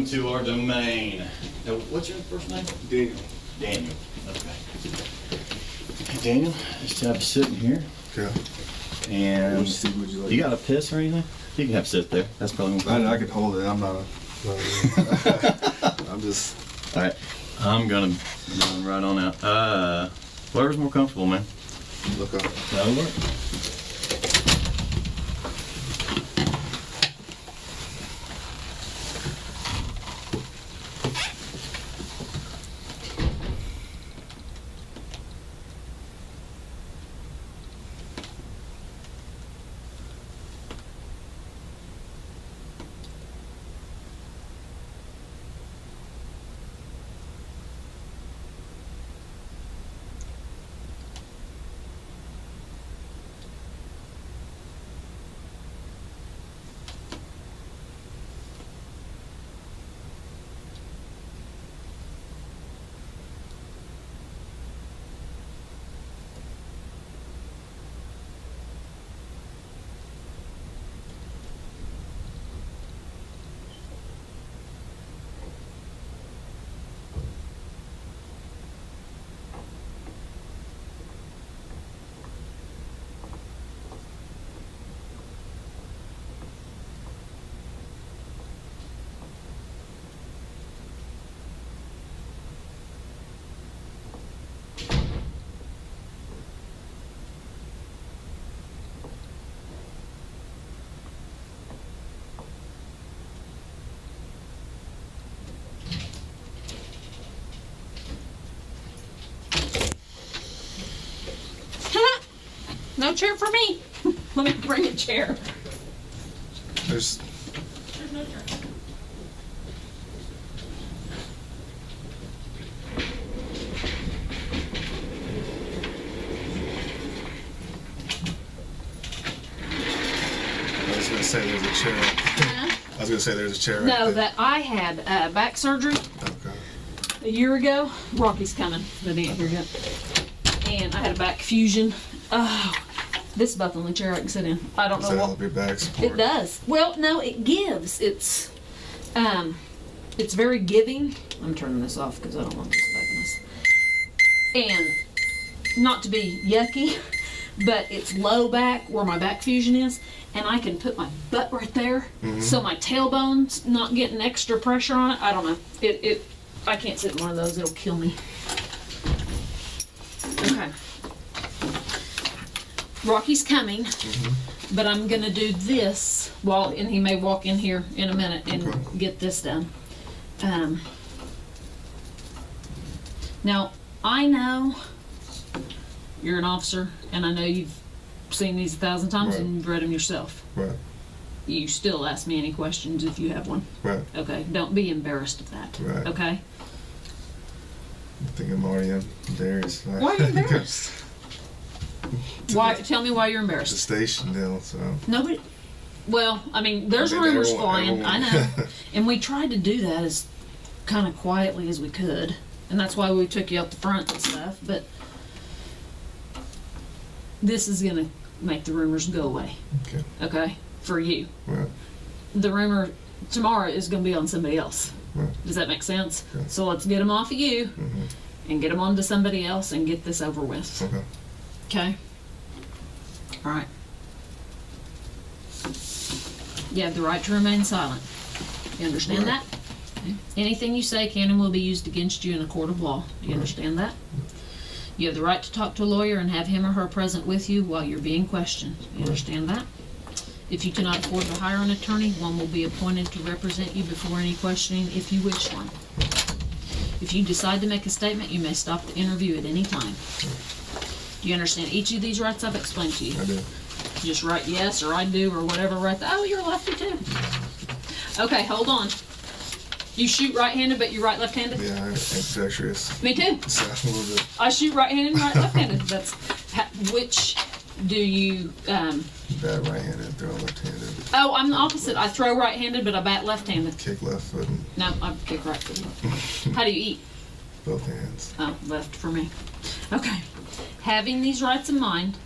to our domain. Now, what's your first name? Daniel. Daniel. Okay. Hey, Daniel, just have a sit in here. Okay. And would you like? You got a piss or anything? You can have a sit there. That's probably more I could hold it. I'm not a. I'm just. All right. I'm gonna run right on out. Whatever's more comfortable, man. Look up. That'll work. No chair for me. Let me bring a chair. There's no chair. I was gonna say there's a chair. I was gonna say there's a chair. No, right that I had back surgery Okay. a year ago. Rocky's coming, but he ain't here yet. And I had a back fusion. Oh, this is about the only chair I can sit in. I don't know Does that what. help your back support? It does. Well, no, it gives. It's very giving. I'm turning this off because I don't want this bugging us. And not to be yucky, but it's low back where my back fusion is, and I can put my butt right there, so my tailbone's not getting extra pressure on it. I don't know. I can't sit in one of those. It'll kill me. Okay. Rocky's coming, but I'm gonna do this and he may walk in here in a minute and get this done. Now, I know you're an officer, and I know you've seen these 1,000 times and you've read them yourself. Right. You still ask me any questions if you have one. Right. Okay, don't be embarrassed of that. Right. Okay? I think I'm already embarrassed. Why are you embarrassed? Why? Tell me why you're The embarrassed. station deal, so. Nobody. Well, I mean, there's rumors flying. I know, and we tried to do that as kind of quietly as we could, and that's why we took you out the front and stuff. But this is gonna make the rumors go away. Okay. Okay, for you. Right. The rumor tomorrow is gonna be on somebody else. Right. Does that make sense? Okay. So let's get them off of you and get them onto somebody else and get this over with. Okay. Okay. All right. You have the right to remain silent. You understand that? Okay. Anything you say can and will be used against you in a court of law. Do you understand that? You have the right to talk to a lawyer and have him or her present with you while you're being questioned. You understand that? If you cannot afford to hire an attorney, one will be appointed to represent you before any questioning if you wish one. If you decide to make a statement, you may stop the interview at any time. Do you understand each of these rights I've explained to you? I do. Just write yes or I do or whatever right there. Oh, you're lefty too. Okay, hold on. You shoot right-handed, but you write left-handed? Yeah, I'm ambidextrous. Me too. So a little bit. I shoot right-handed and write left-handed. That's which do you? Bad right-handed, throw left-handed. Oh, I'm the opposite. I throw right-handed, but I bat left-handed. Kick left foot and No, I kick right-handed. How do you eat? both hands. Oh, left for me. Okay. Having these rights in mind,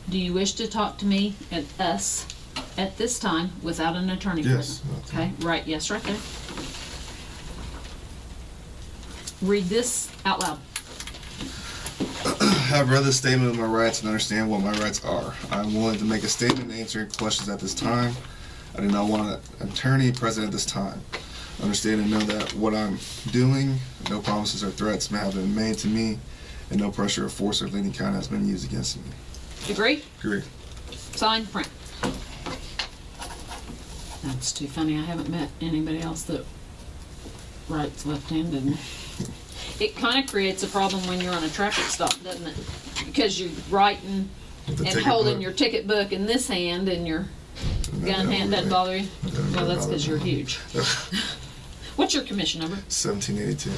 do you wish to talk to me and us at this time without an attorney Yes. present? Okay, right, yes, right there. Read this out loud. I have read the statement of my rights and understand what my rights are. I am willing to make a statement and answer questions at this time. I do not want an attorney present at this time. Understand and know that what I'm doing, no promises or threats may have been made to me, and no pressure or force of any kind has been used against me. Agree? Agree. Sign, print. That's too funny. I haven't met anybody else that writes left-handed. It kind of creates a problem when you're on a traffic stop, doesn't it? Because you're writing and holding your ticket book in this hand, and your gun hand doesn't bother you. Well, that's because you're huge. What's your commission number? 1782.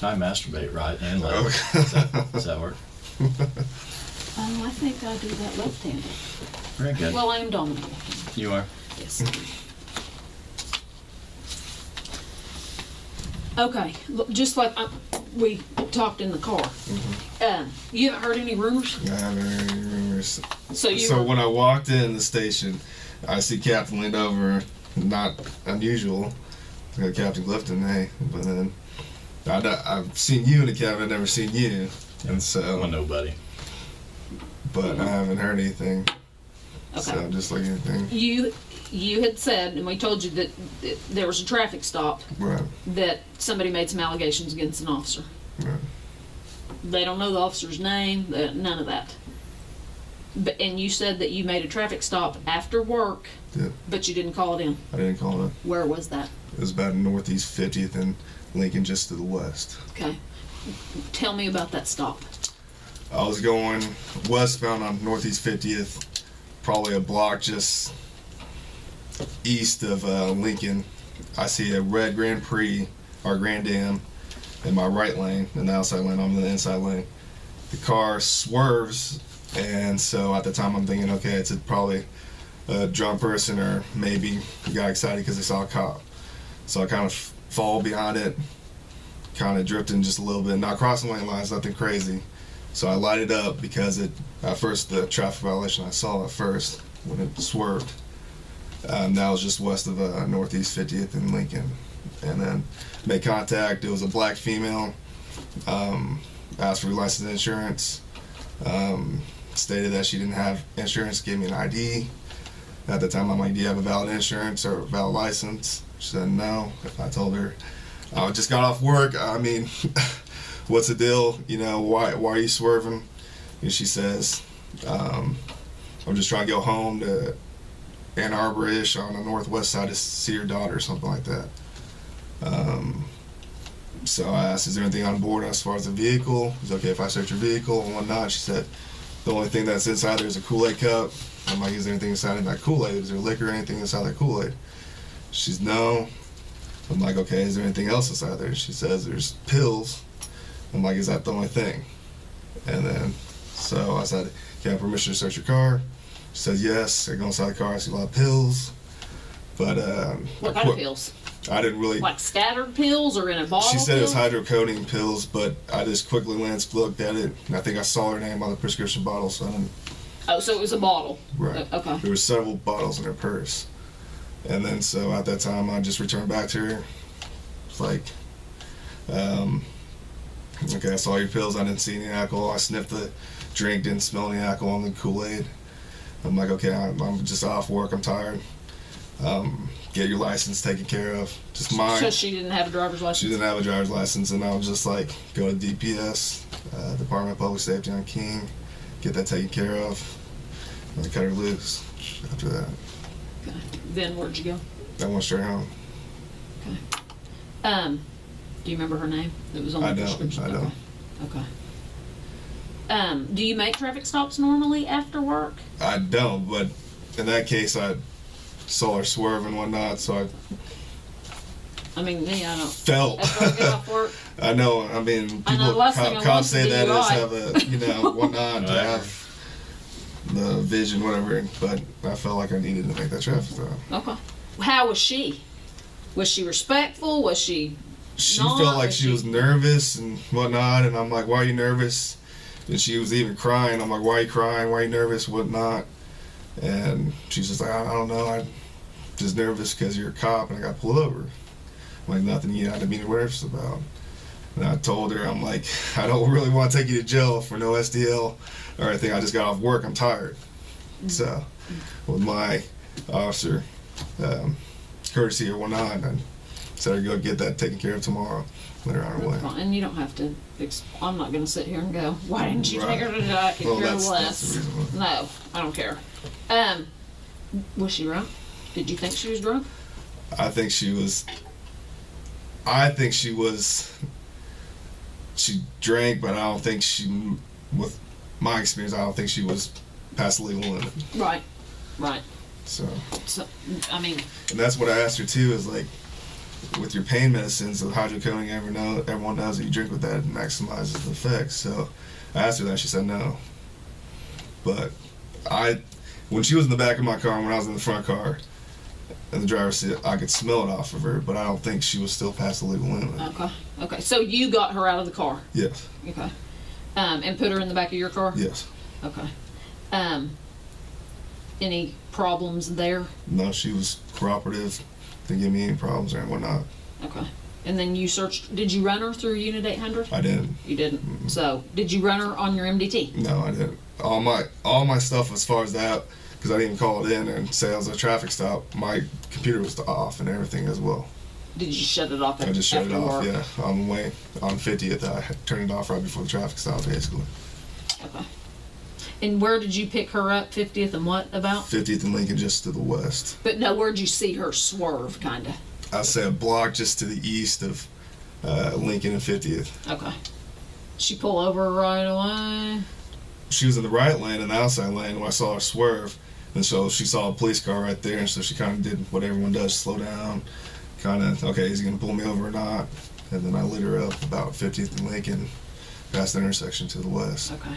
I masturbate right and left. Okay. Does that work? I think I do that left-handed. Very good. Well, I am dominant. You are? Yes. Okay, look, just like we talked in the car. You haven't heard any rumors? I haven't heard any rumors. So when I walked in the station, I see Captain leaned over. Not unusual. Captain Clifton, hey. But then I've seen you in the cabin. I've never seen you, and so. Well, nobody. But I haven't heard anything. Okay. So just like anything. You had said, and we told you that there was a traffic stop. Right. That somebody made some allegations against an officer. Right. They don't know the officer's name. None of that. And you said that you made a traffic stop after work. Yeah. But you didn't call it in. I didn't call it. Where was that? It was about Northeast 50th and Lincoln, just to the west. Okay. Tell me about that stop. I was going westbound on Northeast 50th, probably a block just east of Lincoln. I see a red Grand Prix, or Grand Am, in my right lane, in the outside lane. I'm in the inside lane. The car swerves, and so at the time I'm thinking, okay, it's probably a drunk person, or maybe got excited because they saw a cop. So I kind of fall behind it, kind of drifting just a little bit, not crossing lane lines, nothing crazy. So I lighted up because at first the traffic violation I saw at first when it swerved. That was just west of Northeast 50th in Lincoln. And then made contact. It was a black female. Asked for license and insurance. Stated that she didn't have insurance. Gave me an ID. At the time I'm like, do you have a valid insurance or a valid license? She said no. I told her, I just got off work. I mean, what's the deal? You know, why are you swerving? And she says, I'm just trying to go home to Ann Arbor-ish on the northwest side to see her daughter or something like that. So I asked, is there anything on board as far as the vehicle? Is it okay if I search your vehicle and whatnot? She said, the only thing that's inside there is a Kool-Aid cup. I'm like, is there anything inside of that Kool-Aid? Is there liquor or anything inside that Kool-Aid? She's no. I'm like, okay, is there anything else inside there? She says there's pills. I'm like, is that the only thing? And then, so I said, can I have permission to search your car? She says yes. I go inside the car, I see a lot of pills. But what kind of pills? I didn't really. Like scattered pills or in a bottle? She said pills? it was hydrocodone pills, but I just quickly looked at it, and I think I saw her name on the prescription bottle, so I didn't. Oh, so it was a bottle. Right. Okay. There were several bottles in her purse. And then, so at that time, I just returned back to her. It's like, okay, I saw your pills. I didn't see any alcohol. I sniffed the drink, didn't smell any alcohol in the Kool-Aid. I'm like, okay, I'm just off work. I'm tired. Get your license taken care of. Just mine. So she didn't have a driver's license? She didn't have a driver's license, and I was just like, go to DPS, Department of Public Safety on King, get that taken care of, and cut her loose after that. Okay. Then where'd you go? I went straight home. Okay. Do you remember her name? That was on the prescription. I don't. Okay. Do you make traffic stops normally after work? I don't, but in that case, I saw her swerve and whatnot, so I mean, me, I don't. Felt. After I get off work. I know. I mean, I know, people, last thing I cops want say to that do is right. have a, whatnot, to have the vision, whatever, but I felt like I needed to make that traffic stop. Okay. How was she? Was she respectful? Was she She not? felt like she was nervous and whatnot, and I'm like, why are you nervous? And she was even crying. I'm like, why are you crying? Why are you nervous? Whatnot? And she's just like, I don't know. I'm just nervous because you're a cop and I got pulled over. Like, nothing you had to be nervous about. And I told her, I'm like, I don't really want to take you to jail for no SDL or anything. I just got off work. I'm tired. So, with my officer courtesy or whatnot, I said, go get that taken care of tomorrow. Let her on her way. And you don't have to. I'm not going to sit here and go, why didn't you take her to Dr. Well, Less? that's the reason why. No, I don't care. Was she drunk? Did you think she was drunk? I think she was. She drank, but I don't think she, with my experience, I don't think she was past the legal limit. Right. So, I mean. And that's what I asked her too, is like, with your pain medicines, the hydrocodone, everyone knows that you drink with that, it maximizes the effects. So I asked her that, she said no. But when she was in the back of my car, when I was in the front car, in the driver's seat, I could smell it off of her, but I don't think she was still past the legal limit. Okay. So you got her out of the car? Yes. Okay. And put her in the back of your car? Yes. Okay. Any problems there? No, she was cooperative. Didn't give me any problems or whatnot. Okay. And then you searched, did you run her through Unit 800? I didn't. You didn't? Mm-mm. So, did you run her on your MDT? No, I didn't. All my stuff as far as that, because I didn't even call it in and say it was a traffic stop, my computer was off and everything as well. Did you shut it off? I just shut it off, yeah. On the way, on 50th, I turned it off right before the traffic stop, basically. Okay. And where did you pick her up? 50th and what about? 50th and Lincoln, just to the west. But no, where'd you see her swerve, kind of? I'd say a block just to the east of Lincoln and 50th. Okay. She pull over right away? She was in the right lane and the outside lane when I saw her swerve. And so she saw a police car right there, and so she kind of did what everyone does, slow down. Kind of, okay, is he going to pull me over or not? And then I lit her up about 50th and Lincoln, past the intersection to the west. Okay.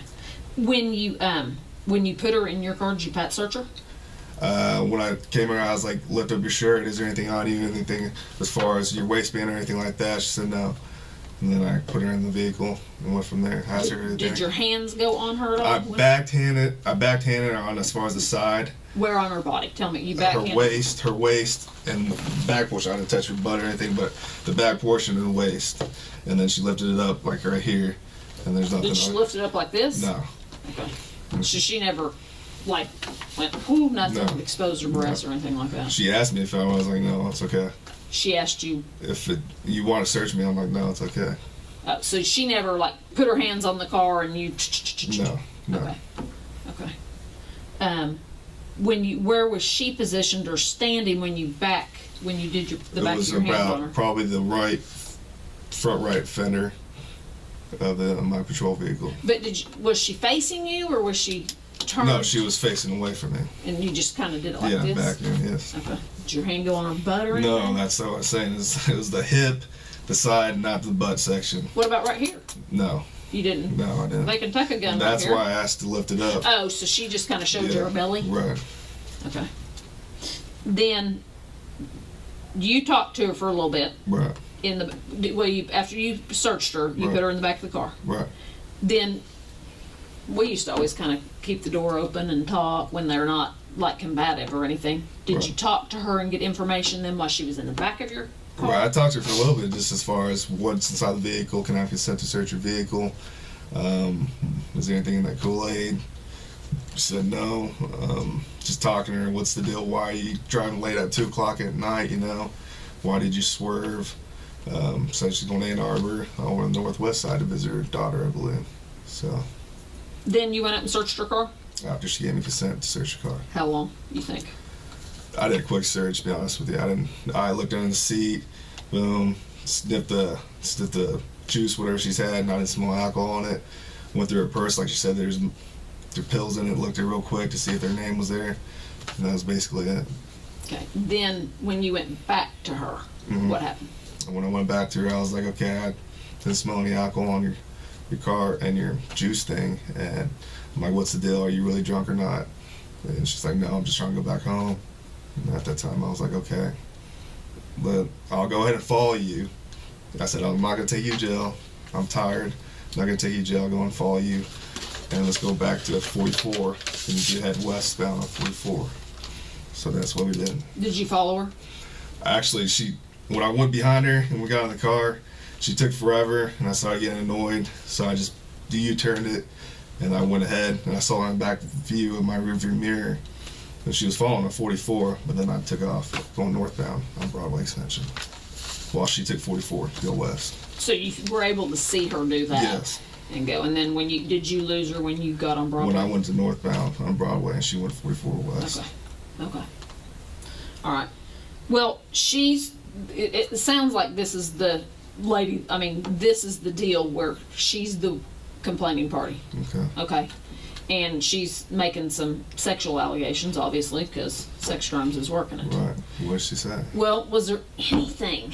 When you put her in your car, did you pat search her? When I came around, I was like, lift up your shirt. Is there anything on you? Anything as far as your waistband or anything like that? She said no. And then I put her in the vehicle and went from there. Asked her everything. Did your hands go on her at all? I backhanded her on as far as the side. Where on her body? Tell me. You backhanded her waist, and the back portion. I didn't touch her butt or anything, but the back portion of the waist. And then she lifted it up like right here, and there's nothing. Did she lift it up like this? No. Okay. So she never, like, went, whoo, nothing, No. exposed her breasts or anything like that? She asked me if I was like, no, it's okay. She asked you? If you want to search me, I'm like, no, it's okay. So she never, like, put her hands on the car and you... No. Okay. Where was she positioned or standing when you did the back of your hand on her? It was about probably the front right fender of my patrol vehicle. But was she facing you or was she turned? No, she was facing away from me. And you just kind of did it like this? Yeah, back there, yes. Okay. Did your hand go on her butt or anything? No, that's what I was saying. It was the hip, the side, not the butt section. What about right here? No. You didn't? No, I didn't. They can tuck a gun That's right here. why I asked to lift it up. Oh, so she just kind of showed you her belly? Right. Okay. Then you talked to her for a little bit. Right. After you searched her, you put her in the back of the car. Right. Then we used to always kind of keep the door open and talk when they're not like combative or anything. Did you talk to her and get information then while she was in the back of your car? Right. I talked to her for a little bit, just as far as what's inside the vehicle. Can I have consent to search your vehicle? Is there anything in that Kool-Aid? She said no. Just talking to her, what's the deal? Why are you driving late at 2 o'clock at night? Why did you swerve? So she's going to Ann Arbor over on the northwest side to visit her daughter, I believe. So. Then you went up and searched her car? After she gave me consent to search her car. How long, you think? I did a quick search, to be honest with you. I looked under the seat, boom, sniffed the juice, whatever she's had, and I didn't smell alcohol on it. Went through her purse, like she said, there's pills in it, looked at it real quick to see if their name was there, and that was basically it. Okay. Then when you went back to her, what happened? When I went back to her, I was like, okay, I didn't smell any alcohol on your car and your juice thing, and I'm like, what's the deal? Are you really drunk or not? And she's like, no, I'm just trying to go back home. And at that time, I was like, okay, but I'll go ahead and follow you. I said, I'm not going to take you to jail. I'm tired. I'm not going to take you to jail. I'll go and follow you. And let's go back to 44 and you head westbound on 44. So that's what we did. Did you follow her? Actually, when I went behind her and we got in the car, she took forever, and I started getting annoyed. So I just U-turned it, and I went ahead, and I saw her in the back view of my rearview mirror. And she was following a 44, but then I took off going northbound on Broadway Extension, while she took 44 to go west. So you were able to see her do that? Yes. And go. And then did you lose her when you got on Broadway? When I went to northbound on Broadway, and she went 44 west. Okay. All right. Well, it sounds like this is the lady, I mean, this is the deal where she's the complaining party. Okay. And she's making some sexual allegations, obviously, because sex crimes is working it. Right. What did she say? Well, was there anything,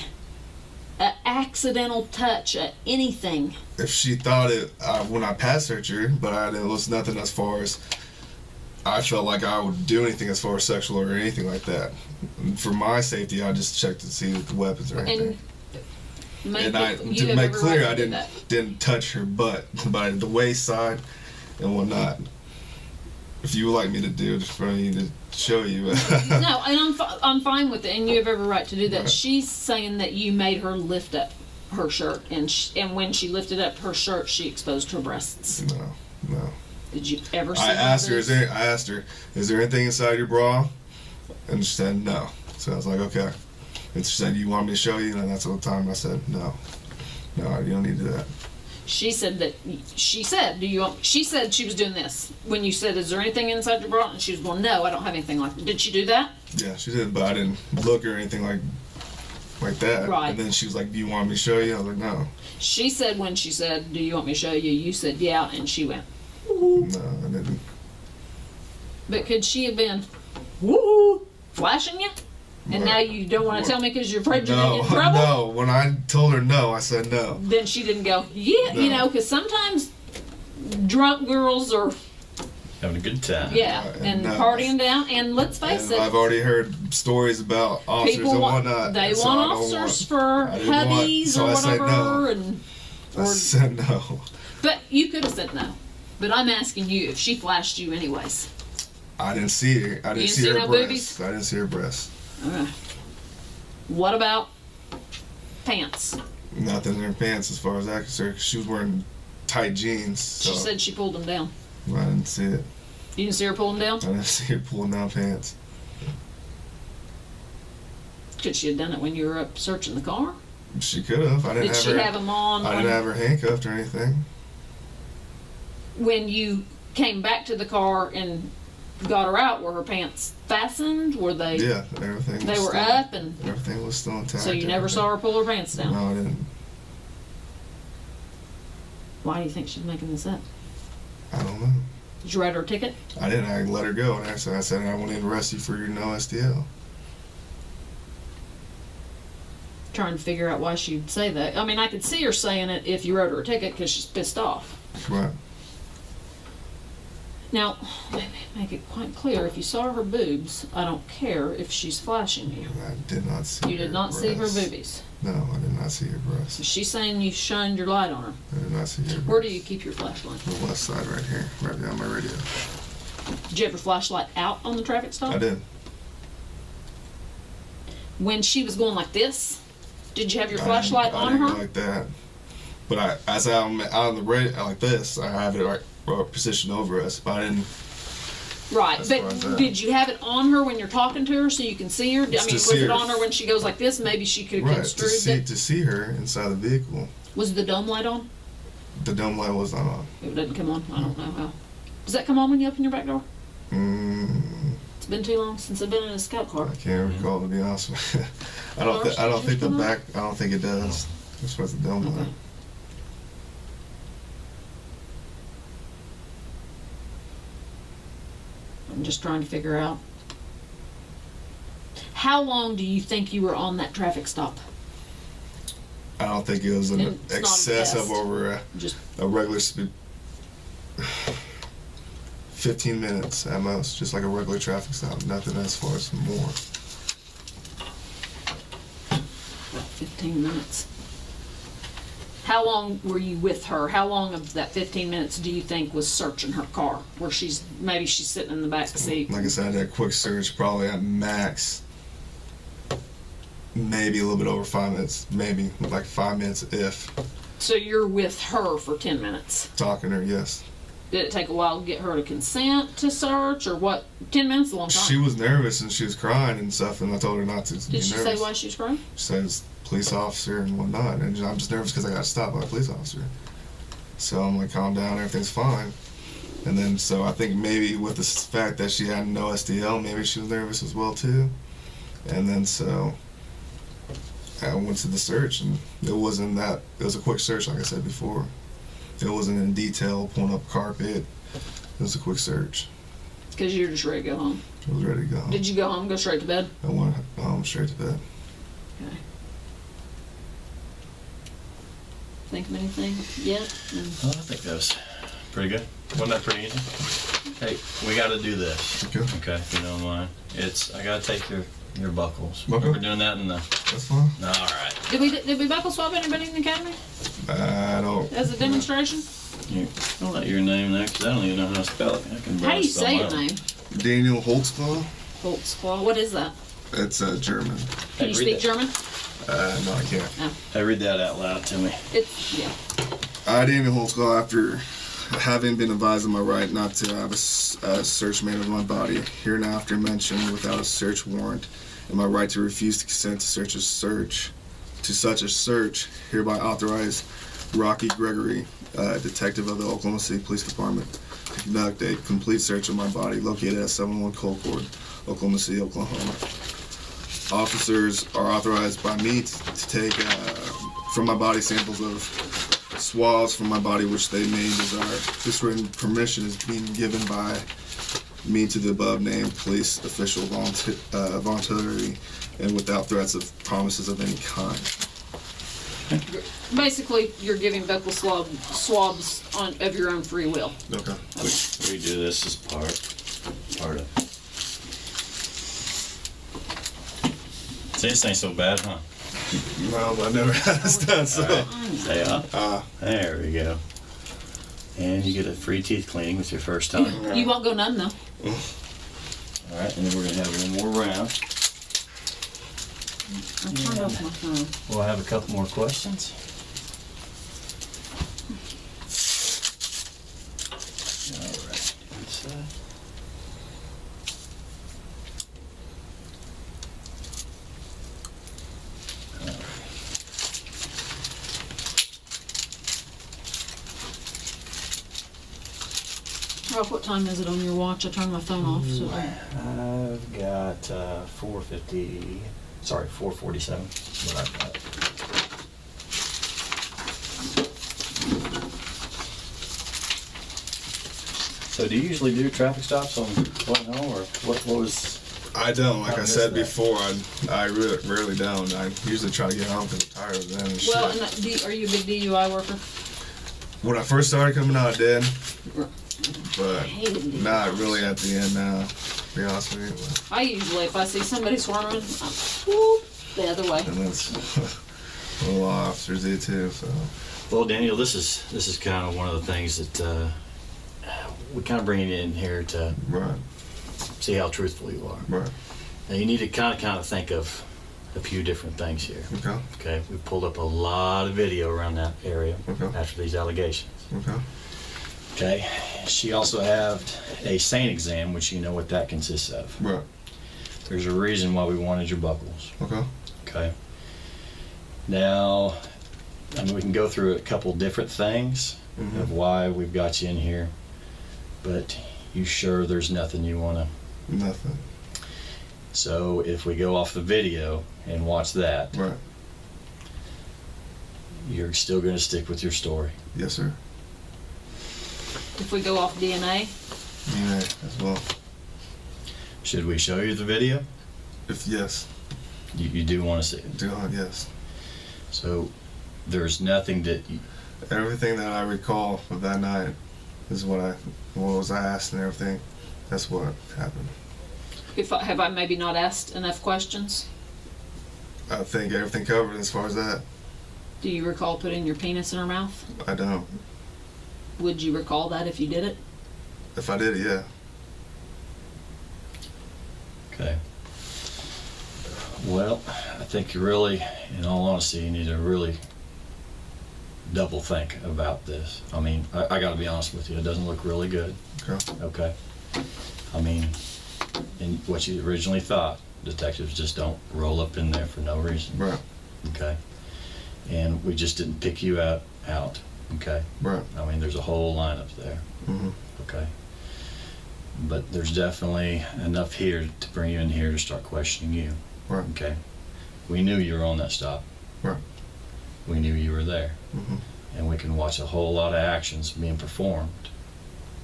an accidental touch, anything? If she thought it, when I passed searched her, but it was nothing as far as I felt like I would do anything as far as sexual or anything like that. For my safety, I just checked to see the weapons or anything. And to make clear, I didn't touch her butt, but the waist side and whatnot. If you would like me to do it for me to show you. No, and I'm fine with it, and you have every right to do that. Right. She's saying that you made her lift up her shirt, and when she lifted up her shirt, she exposed her breasts. No. Did you ever see I asked her, is there anything inside your bra? And she said no. So I was like, okay. And she said, you want me to show you? And that's all the time I said, no, you don't need to do that. She said she said she was doing this. When you said, is there anything inside your bra? And she was going, no, I don't have anything like that. Did she do that? Yeah, she did, but I didn't look or anything like that. Right. And then she was like, do you want me to show you? I was like, no. She said when she said, do you want me to show you? You said, yeah, and she went, woo. No, I didn't. But could she have been, woo, flashing you? And now you don't want to tell me because you're afraid you're going to get in trouble? No, when I told her no, I said no. Then she didn't go, yeah, No. because sometimes drunk girls are, having a good time. and partying down. And let's face it, I've already heard stories about officers people and want, whatnot. they so want I don't officers for I didn't hubbies or I said whatever. no. I said no. But you could have said no. But I'm asking you if she flashed you anyways. I didn't see her. I didn't see her no breasts. boobies? I didn't see her breasts. Okay. What about pants? Nothing in her pants as far as I concerned. She was wearing tight jeans. So She said she pulled them down. I didn't see it. You didn't see her pulling them I down? didn't see her pulling down pants. Could she have done it when you were up searching the car? She could have. I didn't Did have she her. have them on I didn't have her handcuffed or anything. when you came back to the car and got her out? Were her pants fastened? Were they? Yeah, everything. They was were still, up and. Everything was still intact. So you never saw her pull her pants down? No, I didn't. Why do you think she's making this up? I don't know. Did you write her a ticket? I didn't. I let her go, and I said I want to arrest you for your no STL. Trying to figure out why she'd say that. I mean, I could see her saying it if you wrote her a ticket because she's pissed off. Right. Now, make it quite clear, if you saw her boobs, I don't care if she's flashing you. I did not see. You did not see her breasts. boobies. No, I did not see her breasts. So she's saying you shined your light on her. I did not see her. Where do you keep your flashlight? The left side, right here, right behind my radio. Did you have your flashlight out on the traffic stop? I did. When she was going like this, did you have your I flashlight didn't- on I her? didn't go like that. But as I'm out on the radio like this, I have it right positioned over us. But I didn't. Right, As but far as that. did you have it on her when you're talking to her so you can see her? I mean, to was see it her. on her when she goes like this? Maybe she could have Right, construed it. to see her inside the vehicle. Was the dome light on? The dome light was not on. It didn't come on. I don't know how. Does that come on when you open your back door? It's been too long since I've been in a scout car. I can't recall, to be honest with you. I don't think the back. I don't think it does. As far as the dome light. Okay. I'm just trying to figure out. How long do you think you were on that traffic stop? I don't think it was an It's not a excess test. of over Just a regular speed. 15 minutes at most, just like a regular traffic stop. Nothing as far as more. 15 minutes. How long were you with her? How long of that 15 minutes do you think was searching her car? Where maybe she's sitting in the back seat. Like I said, that quick search probably at max maybe a little bit over 5 minutes, maybe like 5 minutes if. So you're with her for 10 minutes. Talking to her, yes. Did it take a while to get her to consent to search, or what? 10 minutes is a long time. She was nervous and she was crying and stuff, and I told her not to be nervous. Did she say why she was crying? She says police officer and whatnot, and I'm just nervous because I got stopped by a police officer. So I'm like, calm down, everything's fine. And then, so I think maybe with the fact that she had no SDL, maybe she was nervous as well too. And then so I went to the search, and it wasn't that, it was a quick search like I said before. It wasn't in detail, pulling up carpet. It was a quick search. Because you're just ready to go home. I was ready to go home. Did you go home, go straight to bed? I went home straight to bed. Okay. Think of anything yet? Well, I think that was pretty good. Wasn't that pretty easy? Hey, we got to do this. Okay. Okay, if you don't mind. I got to take your buckles. Okay. We're doing that in the... That's fine. All right. Did we buckle swap anybody in the academy? I don't. As a demonstration? I'll let your name there, because I don't even know how to spell it. How do you say your name? Daniel Holtzclaw. Holtzclaw. What is that? It's German. Can you speak German? No, I can't. No. Hey, read that out loud to me. Yeah. I, Daniel Holtzclaw, after having been advised of my right not to have a search made of my body, hereinafter mentioned without a search warrant, and my right to refuse to consent to such a search, hereby authorize Rocky Gregory, detective of the Oklahoma City Police Department, to conduct a complete search of my body located at 701 Colcord, Oklahoma City, Oklahoma. Officers are authorized by me to take from my body samples of swabs from my body which they may desire. This written permission is being given by me to the above named police official voluntarily and without threats of promises of any kind. Basically, you're giving buccal swabs of your own free will. Okay. We do this as part of. See, this ain't so bad, huh? Well, I never had this done, so. Right. Stay up. There we go. And you get a free teeth cleaning with your first time. You won't go none, though. All right, and then we're going to have one more round. I turned off my phone. We'll have a couple more questions. All right. Inside. Ralph, what time is it on your watch? I turned my phone off. So. I've got 4:50. Sorry, 4:47. What I've got. So, do you usually do traffic stops on going home, or what was? I don't. Like I said that? before, I rarely don't. I usually try to get home because I'm tired of them and Well, shit. and are you a big DUI worker? When I first started coming out, I did. But I hated DUIs. not really at the end now, to be honest with you. I usually, if I see somebody swarming, I'm whoop, the other way. And that's what a lot of officers do too, so. Well, Daniel, this is kind of one of the things that we kind of bring you in here to Right. see how truthful you are. Right. Now, you need to kind of think of a few different things here. Okay. Okay, we pulled up a lot of video around that area Okay. after these allegations. Okay. Okay, she also had a SANE exam, which you know what that consists of. Right. There's a reason why we wanted your buckles. Okay. Okay. Now, I mean, we can go through a couple different things of why we've got you in here, but you sure there's nothing you want to? Nothing. So if we go off the video and watch that, Right. you're still going to stick with your story. Yes, sir. If we go off DNA, DNA as well. Should we show you the video? If yes. You do want to see it. Yes. So there's nothing that you, Everything that I recall of that night is what was asked and everything. That's what happened. have I maybe not asked enough questions? I think everything covered as far as that. Do you recall putting your penis in her mouth? I don't. Would you recall that if you did it? If I did it, yeah. okay. Well, I think you really, in all honesty, you need to really double think about this. I mean, I got to be honest with you. It doesn't look really good. Okay. Okay. I mean, in what you originally thought, detectives just don't roll up in there for no reason. Right. Okay. And we just didn't pick you out. Okay. Right. I mean, there's a whole lineup there. Mm-hmm. Okay. But there's definitely enough here to bring you in here to start questioning you. Right. Okay. We knew you were on that stop. Right. We knew you were there. Mm-hmm. And we can watch a whole lot of actions being performed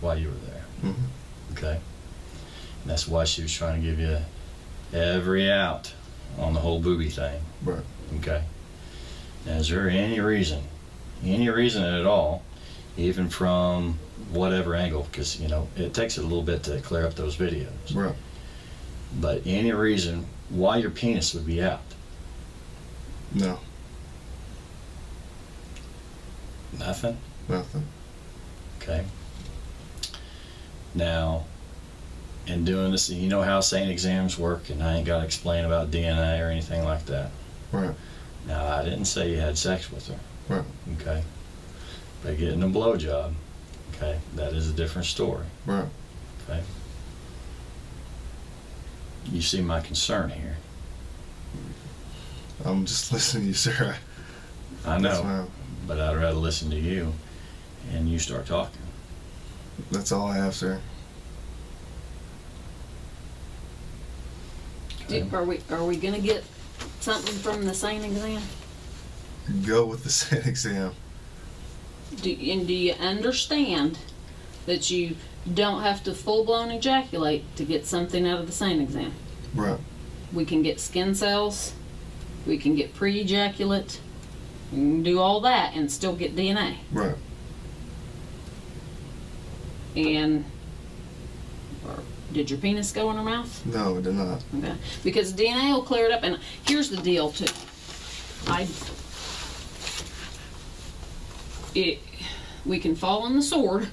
while you were there. Mm-hmm. Okay. And that's why she was trying to give you every out on the whole booby thing. Right. Okay. Now, is there any reason at all, even from whatever angle, because, you know, it takes a little bit to clear up those videos. Right. But any reason why your penis would be out? No. Nothing? Nothing. Okay. Now, in doing this, you know how SANE exams work, and I ain't got to explain about DNA or anything like that. Right. Now, I didn't say you had sex with her. Right. Okay. But getting a blowjob, okay, that is a different story. Right. Okay. You see my concern here. I'm just listening to you, sir. I know, Yes, ma'am. but I'd rather listen to you and you start talking. That's all I have, sir. Okay. Are we gonna get something from the SANE exam? Go with the SANE exam. Do you understand that you don't have to full-blown ejaculate to get something out of the SANE exam? Right. We can get skin cells, we can get pre-ejaculate, we can do all that and still get DNA. Right. And did your penis go in her mouth? No, it did not. Okay. Because DNA will clear it up. And here's the deal too. We can fall on the sword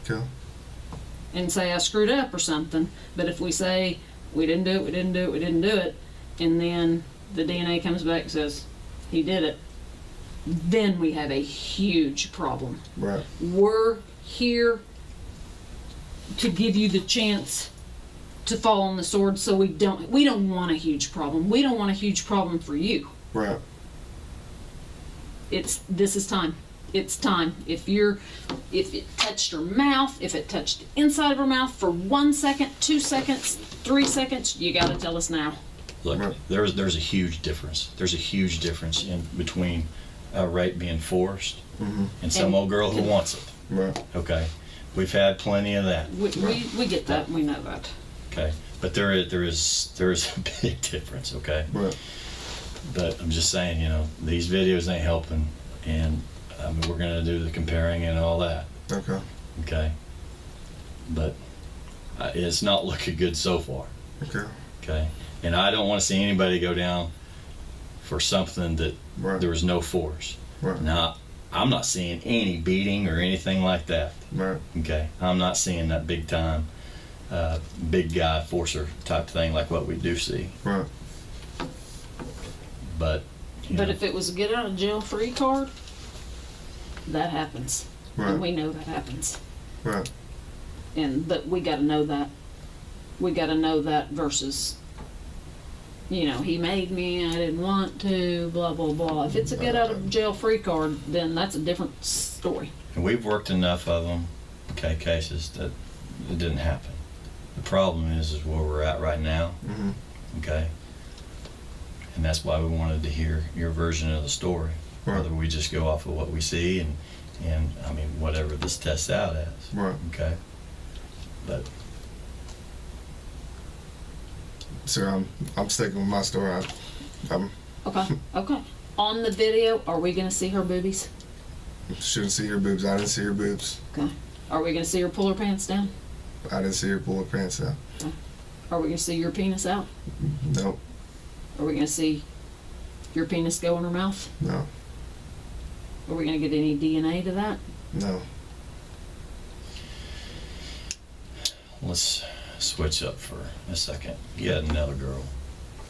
Okay. and say I screwed up or something, but if we say we didn't do it, and then the DNA comes back and says he did it, then we have a huge problem. Right. We're here to give you the chance to fall on the sword, so we don't want a huge problem. We don't want a huge problem for you. Right. This is time. It's time. If it touched her mouth, if it touched the inside of her mouth for 1 second, 2 seconds, 3 seconds, you gotta tell us now. Look, Right. there's a huge difference. There's a huge difference in between a rape being forced Mm-hmm. and some And- old girl who wants it. Right. Okay. We've had plenty of that. We get that. We know that. Okay. But there is a big difference. Okay. Right. But I'm just saying, you know, these videos ain't helping, and I mean, we're gonna do the comparing and all that. Okay. Okay. But it's not looking good so far. Okay. Okay. And I don't want to see anybody go down for something that Right. there was no force. Right. Now, I'm not seeing any beating or anything like that. Right. Okay. I'm not seeing that big time, big guy forcer type thing like what we do see. Right. But, you But know, if it was a get out of jail free card, that happens. Right. And we know that happens. Right. But we gotta know that. We gotta know that versus, you know, he made me, I didn't want to, blah, blah, blah. If it's a get out of jail free card, then that's a different story. and we've worked enough of them, okay, cases that it didn't happen. The problem is where we're at right now, Mm-hmm. okay? And that's why we wanted to hear your version of the story. Right. Whether we just go off of what we see and I mean, whatever this tests out as. Right. Okay? But, Sir, I'm sticking with my story. I'm Okay, okay. On the video, are we gonna see her boobies? shouldn't see her boobs. I didn't see her boobs. Okay. Are we gonna see her pull her pants down? I didn't see her pull her pants down. Are we gonna see your penis out? Nope. Are we gonna see your penis go in her mouth? No. Are we gonna get any DNA to that? No. let's switch up for a second. You had another girl,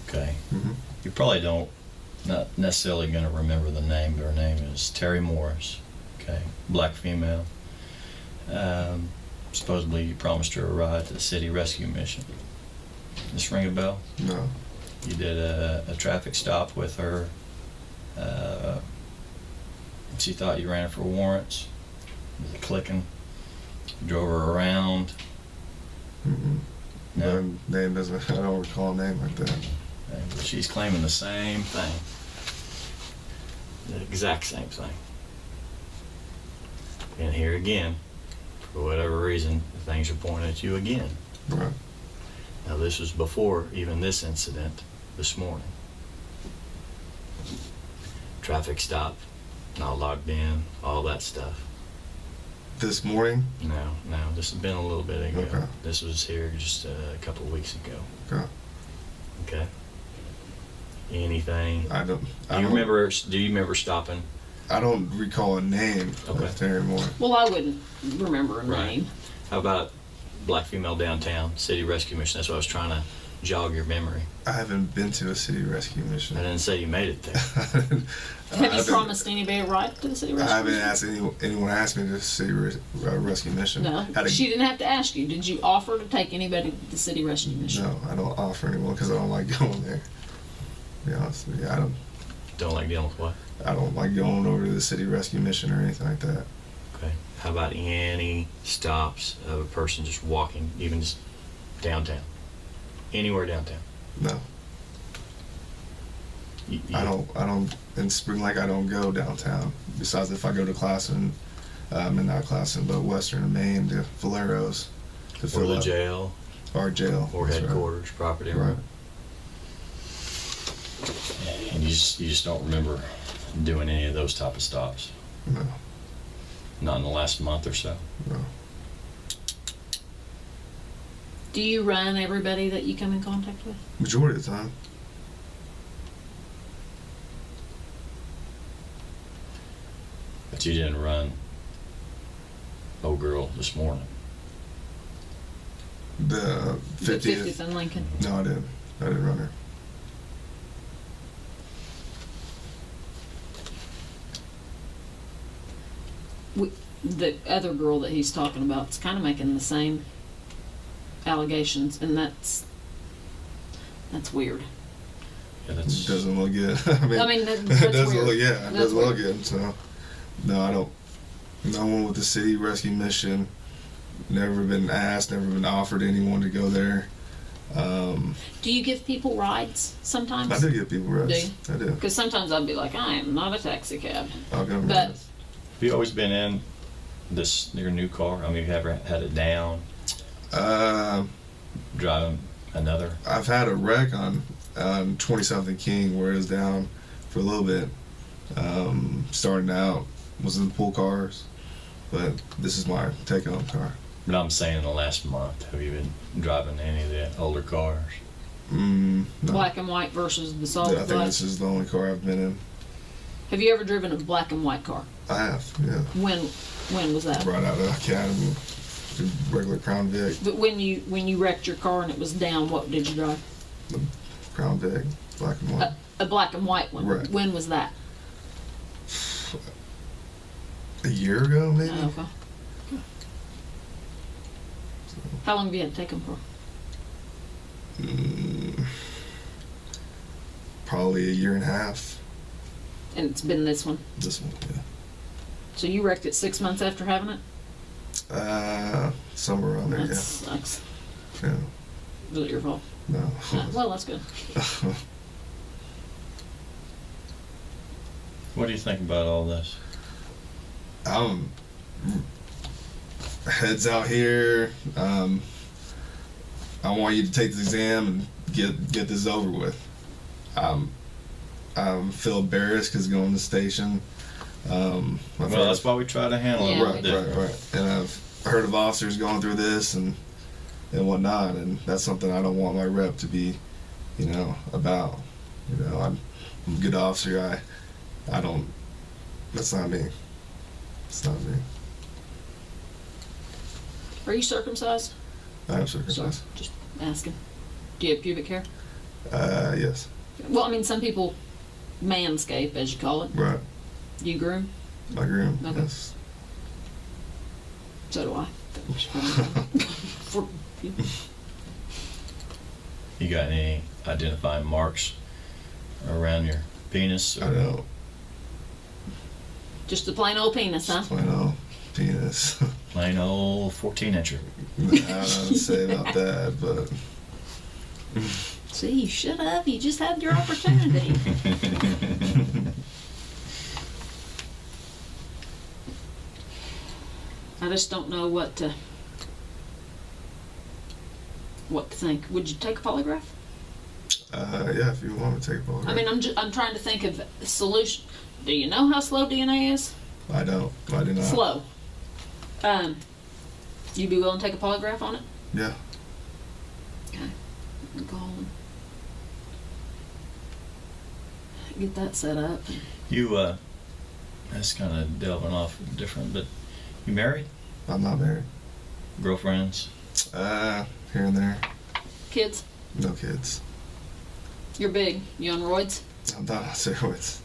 okay? Mm-hmm. You probably don't not necessarily going to remember the name, but her name is Terry Morris. Okay, black female. Supposedly you promised her a ride to the city rescue mission. This ring a bell? No. You did a traffic stop with her. She thought you ran her for warrants. There was a clicking. Drove her around. Mm-mm. No. My name doesn't. I don't recall a name like that. And she's claiming the same thing. The exact same thing. And here again, for whatever reason, things are pointing at you again. Right. Now this was before even this incident this morning. Traffic stop, not logged in, all that stuff. This morning. No, this has been a little bit ago. Okay. This was here just a couple of weeks ago. Okay. Okay. Anything? I don't. Do you remember stopping? I don't recall a name Okay. of Terry Moore. Well, I wouldn't remember a Right. name. How about black female downtown, city rescue mission? That's what I was trying to jog your memory. I haven't been to a city rescue mission. I didn't say you made it there. Have you promised anybody a ride to the city rescue? I haven't asked anyone asked me to city rescue mission. No, Had to- she didn't have to ask you. Did you offer to take anybody to the city rescue mission? No, I don't offer anyone because I don't like going there. To be honest with you, Don't like dealing with what? I don't like going over to the city rescue mission or anything like that. Okay. How about any stops of a person just walking, even just downtown? Anywhere downtown? No, I don't. In Spring Lake, I don't go downtown. Besides, if I go to Classen, and not Classen, but Western and Maine to Valero's to Or fill the up. jail, Or jail. or That's right. headquarters, property Right. room. And you just don't remember doing any of those type of stops? No, Not in the last month or so? no. Do you run everybody that you come in contact with? Majority of the time. But you didn't run old girl this morning. The 50th. 50th in Lincoln. No, I didn't. I didn't run her. The other girl that he's talking about is kind of making the same allegations, and that's weird. Yeah, It that's doesn't look good. I mean, it that's doesn't weird. look. Yeah, it That's doesn't look weird. good. So, no, I don't. No one with the city rescue mission. Never been asked. Never been offered anyone to go there. Do you give people rides sometimes? I do get people rides. Do I do. Because sometimes I'd be like, I am not a taxi cab. I'll go But- rides. Have you always been in your new car? I mean, have you ever had it down, driving another? I've had a wreck on 20-something King where it was down for a little bit. Starting out was in pool cars, but this is my take-home car. But I'm saying in the last month, have you been driving any of the older cars? No. Black and white versus the solid I think black. this is the only car I've been in. Have you ever driven a black and white car? I have, yeah. When was that? Right out of Academy, regular Crown Vic, But when you wrecked your car and it was down, what did you drive? Crown Vic, black and white. A black and white one. Right. When was that? A year ago, maybe. Oh, okay. How long have you had to take them for? Probably a year and a half. And it's been this one. This one, yeah. So you wrecked it 6 months after having it? Somewhere around there, That sucks. yeah. Was it your fault? No. Well, that's good. What do you think about all this? Heads out here. I want you to take the exam and get this over with. I feel embarrassed because going to the station. That's why we try to handle Yeah, it. Right. And I've heard of officers going through this and whatnot, and that's something I don't want my rep to be, about. I'm a good officer. I don't. That's not me. It's not me. Are you circumcised? I am circumcised. Just asking. Do you have pubic hair? Yes. Well, I mean, some people manscape, as you call it. Right. You groom? I groom. Okay. Yes. So do I. For, You got any identifying marks around your penis? I don't. just a plain old penis, huh? Plain old penis. Plain old 14-incher. I don't know what to say about that, but See, you should have. You just had your opportunity. I just don't know what to think. Would you take a polygraph? yeah, if you want to take a polygraph. I mean, I'm trying to think of a solution. Do you know how slow DNA is? I don't. I do not. Slow. You be willing to take a polygraph on it? Yeah. Okay. I'm calling. Get that set up. You, that's kind of delving off different, but you married? I'm not married. Girlfriends? Here and there. Kids? No kids. You're big. You on roids? I'm not on steroids.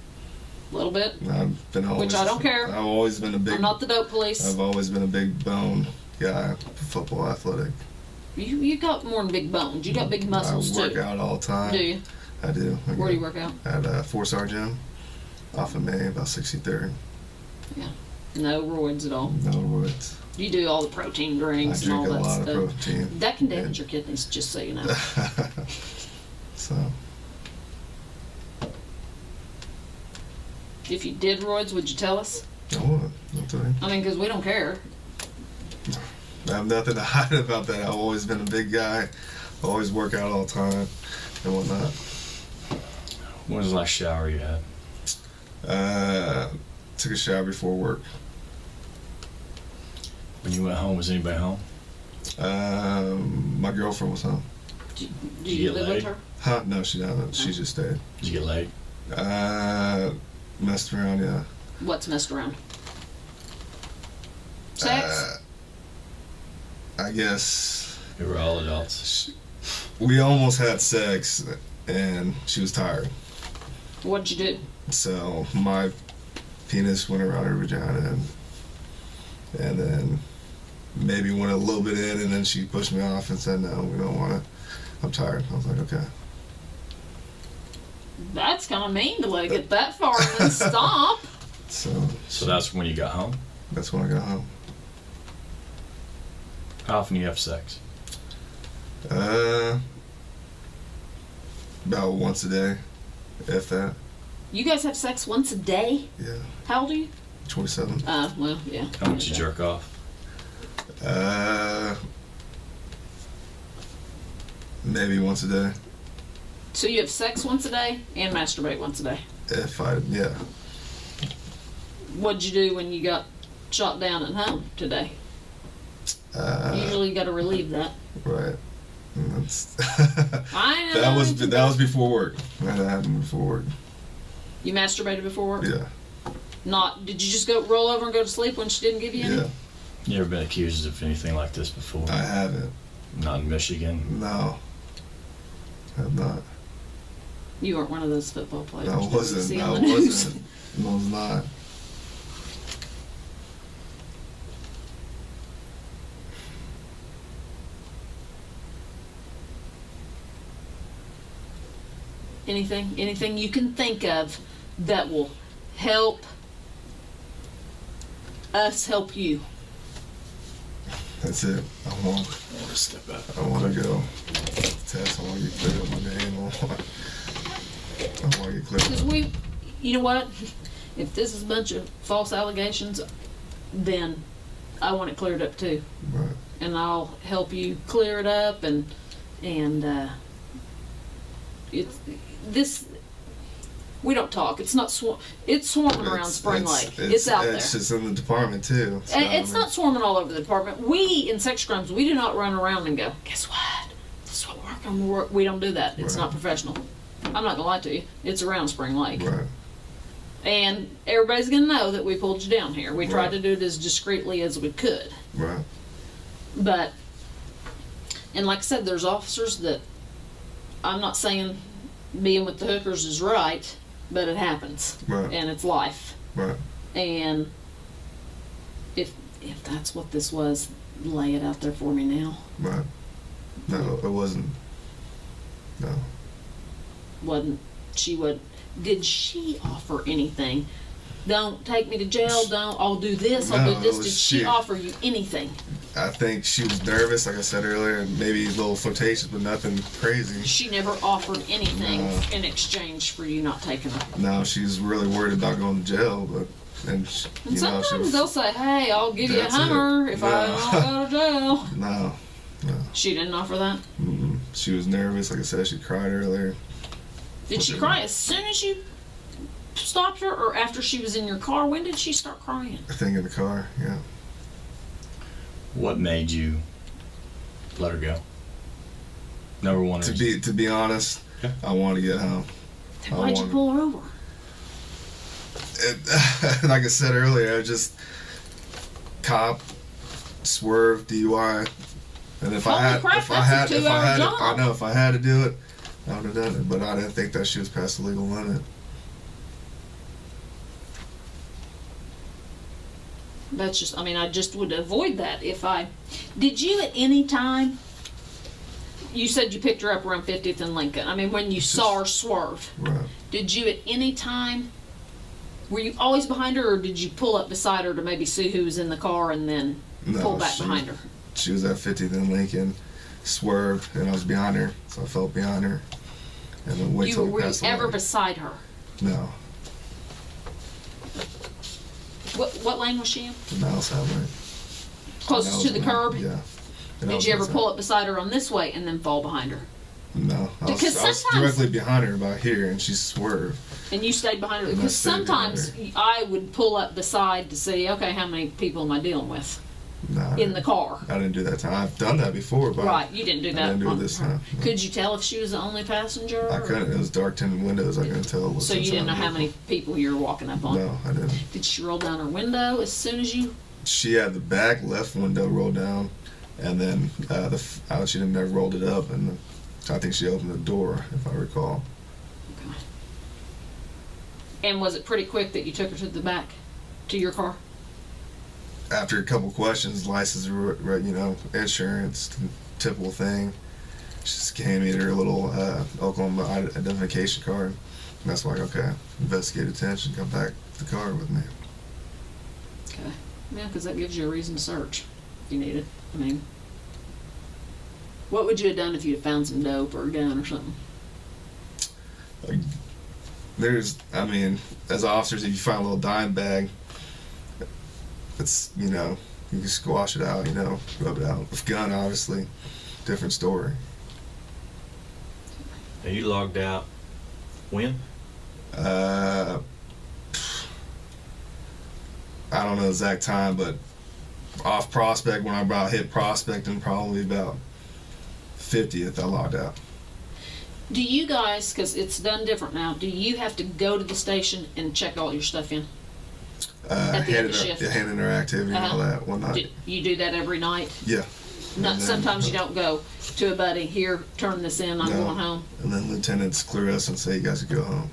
A little bit? I've been always. Which I don't care. I've always been a big. I'm not the dope police. I've always been a big bone guy. Football, athletic. You got more than big bones. You got big muscles I work too. out all the time. Do you? I do. Where do you work out? At a 4-star gym, off of May, about 63rd. No roids at all. No roids. You do all the protein drinks I and all drink a that lot stuff. of protein. That can damage your kidneys, just so you know. So. If you did roids, would you tell us? I would. I'll tell you. I mean, because we don't care. I have nothing to hide about that. I've always been a big guy. Always work out all the time and whatnot. When was the last shower you had? Took a shower before work. When you went home, was anybody home? My girlfriend was home. Do You you get live laid? with her? Huh? No, she doesn't. She just stayed. Did you get laid? Messed around, yeah. What's messed around? Sex? I guess We were all adults. we almost had sex, and she was tired. What'd you do? So my penis went around her vagina, and then maybe went a little bit in, and then she pushed me off and said, "No, we don't want it. I'm tired." I was like, "Okay." That's kind of mean to let it get that far and then stop. So that's when you got home? that's when I got home. How often do you have sex? About once a day, if that. You guys have sex once a day? Yeah, How old are you? 27. Well, yeah. How much you jerk off? Maybe once a day. So you have sex once a day and masturbate once a day. Yeah. What'd you do when you got shot down at home today? Usually you got to relieve that. Right. And that's I know. that was before work. That happened before work. You masturbated before work? Yeah. Did you just go roll over and go to sleep when she didn't give you any? Yeah. You ever been accused of anything like this before? I haven't. Not in Michigan? No. I have not. You weren't one of those football players. I that we wasn't. see I on the news. wasn't. I was not. Anything you can think of that will help us help you. That's it. I want to step up. to go test. I want to get clear up my name. I want to get clear. Because you know what? If this is a bunch of false allegations, then I want it cleared up too. Right. And I'll help you clear it up and it's this. We don't talk. It's not it's swarming around Spring Lake. It's out there. It's just in the department too. So, It's not swarming all over the department. We in sex crimes, we do not run around and go, guess what? This is what we're working. We don't do that. It's Right. not professional. I'm not gonna lie to you. It's around Spring Lake. Right. And everybody's gonna know that we pulled you down here. We tried Right. to do it as discreetly as we could. Right. But, and like I said, there's officers that, I'm not saying being with the hookers is right, but it happens. Right. And it's life. Right. And if that's what this was, lay it out there for me now. Right. No, it wasn't. No. Did she offer anything? Don't take me to jail, I'll do this, I'll No, do this. it was Did she she. offer you anything? I think she was nervous, like I said earlier, and maybe a little flirtatious, but nothing crazy. She never offered anything No. in exchange for you not taking her. No, she's really worried about going to jail, but And you know, sometimes they'll say, hey, I'll give you a That's Hummer it. if No. I don't go to jail. no. She didn't offer that? Mm-mm. She was nervous, like I said, she cried earlier. Did she cry as soon as you stopped her, or after she was in your car? When did she start crying? I think in the car, yeah. What made you let her go? Number one reason. To be honest, Yeah. I want to get home. Then why'd you pull her over? Like I said earlier, I just cop, swerve, DUI, and if Holy I had, crap, if I that's a had, if I 2-hour had, job. I know if I had to do it, I would have done it. But I didn't think that she was past the legal limit. That's just, I just would avoid that if I... Did you at any time... You said you picked her up around 50th and Lincoln. When you saw her swerve, Right. did you at any time... Were you always behind her, or did you pull up beside her to maybe see who was in the car and then pull back behind her? She was at 50th and Lincoln, swerved, and I was behind her, so I felt behind her, and then wait till Were we you passed the ever line. beside her? No, What lane was she in? the mouse out lane. Closest to the curb? Yeah. And I Did was you ever outside. pull up beside her on this way and then fall behind her? No, I Because was sometimes- directly behind her about here, and she swerved. And you stayed behind her? And I Because stayed behind sometimes I would pull up beside to see, okay, how many people am I dealing with No, in the car? I didn't do that time. I've done that before, but Right, you didn't do that. I didn't do it on this her. time. No. Could you tell if she was the only passenger? I or- couldn't. It was dark tinted windows. I couldn't tell. So you didn't know how many people you were walking up on? No, I didn't. Did she roll down her window as soon as you... She had the back left window rolled down, and then she didn't never rolled it up, and I think she opened the door, if I recall. Okay. And was it pretty quick that you took her to the back, to your car? After a couple questions, license, insurance, typical thing. She just gave me her little Oklahoma identification card. And that's like, okay, investigate attention, come back to the car with me. Okay. Yeah, because that gives you a reason to search if you need it. What would you have done if you had found some dope or a gun or something? As officers, if you find a little dime bag, it's, you can squash it out, rub it out. With gun, obviously, different story. Are you logged out when? I don't know the exact time, but off Prospect, when I about hit Prospect, and probably about 50th, I logged out. Do you guys, because it's done different now, do you have to go to the station and check all your stuff in? At the end of the shift? Handing her activity and all that, whatnot. You do that every night? Yeah. Not, And then, sometimes you don't go to a buddy, here, turn this in, I'm No. going home. And then lieutenants clear us and say, you guys can go home.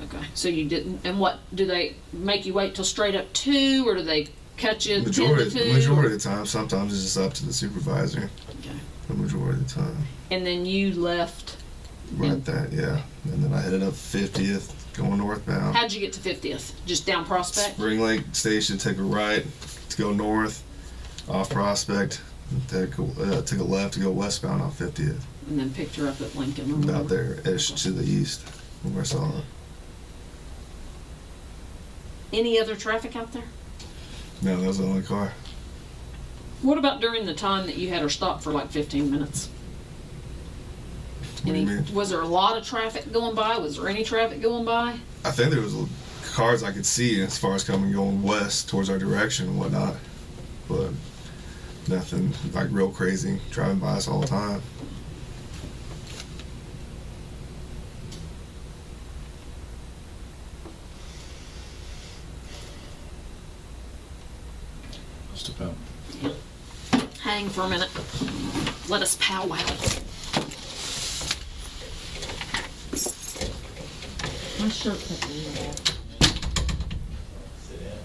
Okay, so you didn't, and what, do they make you wait till straight up 2, or do they cut you 10 to 2? Majority of the time, sometimes it's just up to the supervisor. Okay. The majority of the time. And then you left. Right there, yeah. And then I headed up 50th, going northbound. How'd you get to 50th? Just down Prospect? Spring Lake Station, take a right to go north, off Prospect, took a left to go westbound off 50th. And then picked her up at Lincoln. Or About whatever. there-ish to the east, where I saw her. Any other traffic out there? No, that was the only car. What about during the time that you had her stopped for like 15 minutes? What do you mean? Was there a lot of traffic going by? Was there any traffic going by? I think there was cars I could see as far as coming going west towards our direction and whatnot, but nothing like real crazy driving by us all the time. Just about. Hang for a minute. Let us powwow. My shirt cut me off. Sit in.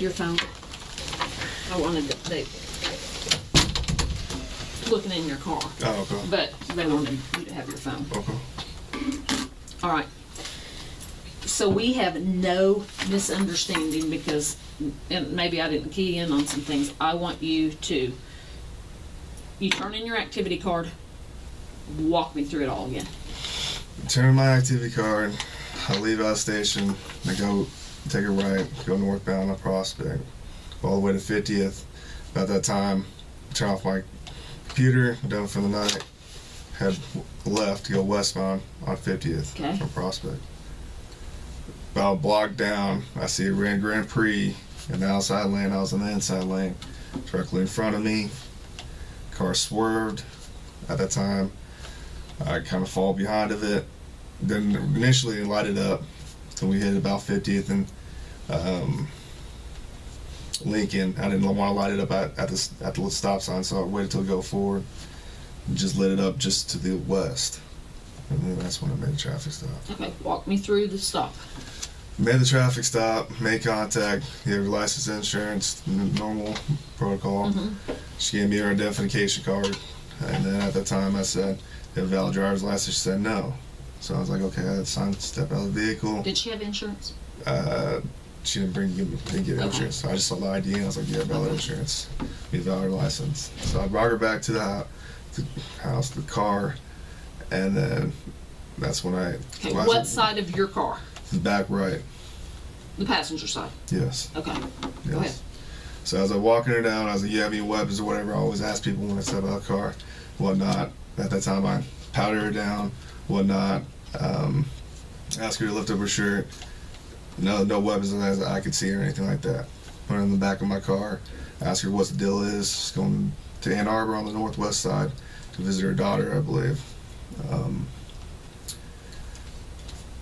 your phone. I wanted to, they looking in your car, Oh, okay. but they wanted you to have your phone. Okay. All right. So we have no misunderstanding because, and maybe I didn't key in on some things. I want you to, you turn in your activity card, walk me through it all again. Turn my activity card. I leave out station. I go take a right, go northbound on Prospect, all the way to 50th. About that time, turn off my computer, done for the night. Head left to go westbound on 50th Okay. from Prospect. About a block down, I see a red Grand Prix in the outside lane. I was in the inside lane, directly in front of me. Car swerved. At that time, I kind of fall behind of it. Then initially it lighted up till we hit about 50th and Lincoln. I didn't want to light it up at the stop sign, so I waited till it go forward. And just lit it up just to the west, and then that's when I made the traffic stop. Okay, walk me through the stop. Made the traffic stop, made contact, gave her license, insurance, normal protocol. Mm-hmm. She gave me her identification card, and then at that time I said, "You have a valid driver's license?" She said no. So I was like, okay, that's time to step out of the vehicle. Did she have insurance? She didn't get Okay. insurance. So I just saw the ID and I was like, yeah, valid insurance, be a valid license. So I brought her back to the house, the car, and then that's when I. Okay, what side of your car? The back right. The passenger side. Yes. Okay. Yes. Go ahead. So as I was walking her down, I was like, you have any weapons or whatever? I always ask people when I step out of the car, whatnot. At that time, I powdered her down, whatnot. Asked her to lift up her shirt. No weapons as I could see or anything like that. Put her in the back of my car. Asked her what the deal is. She's going to Ann Arbor on the northwest side to visit her daughter, I believe.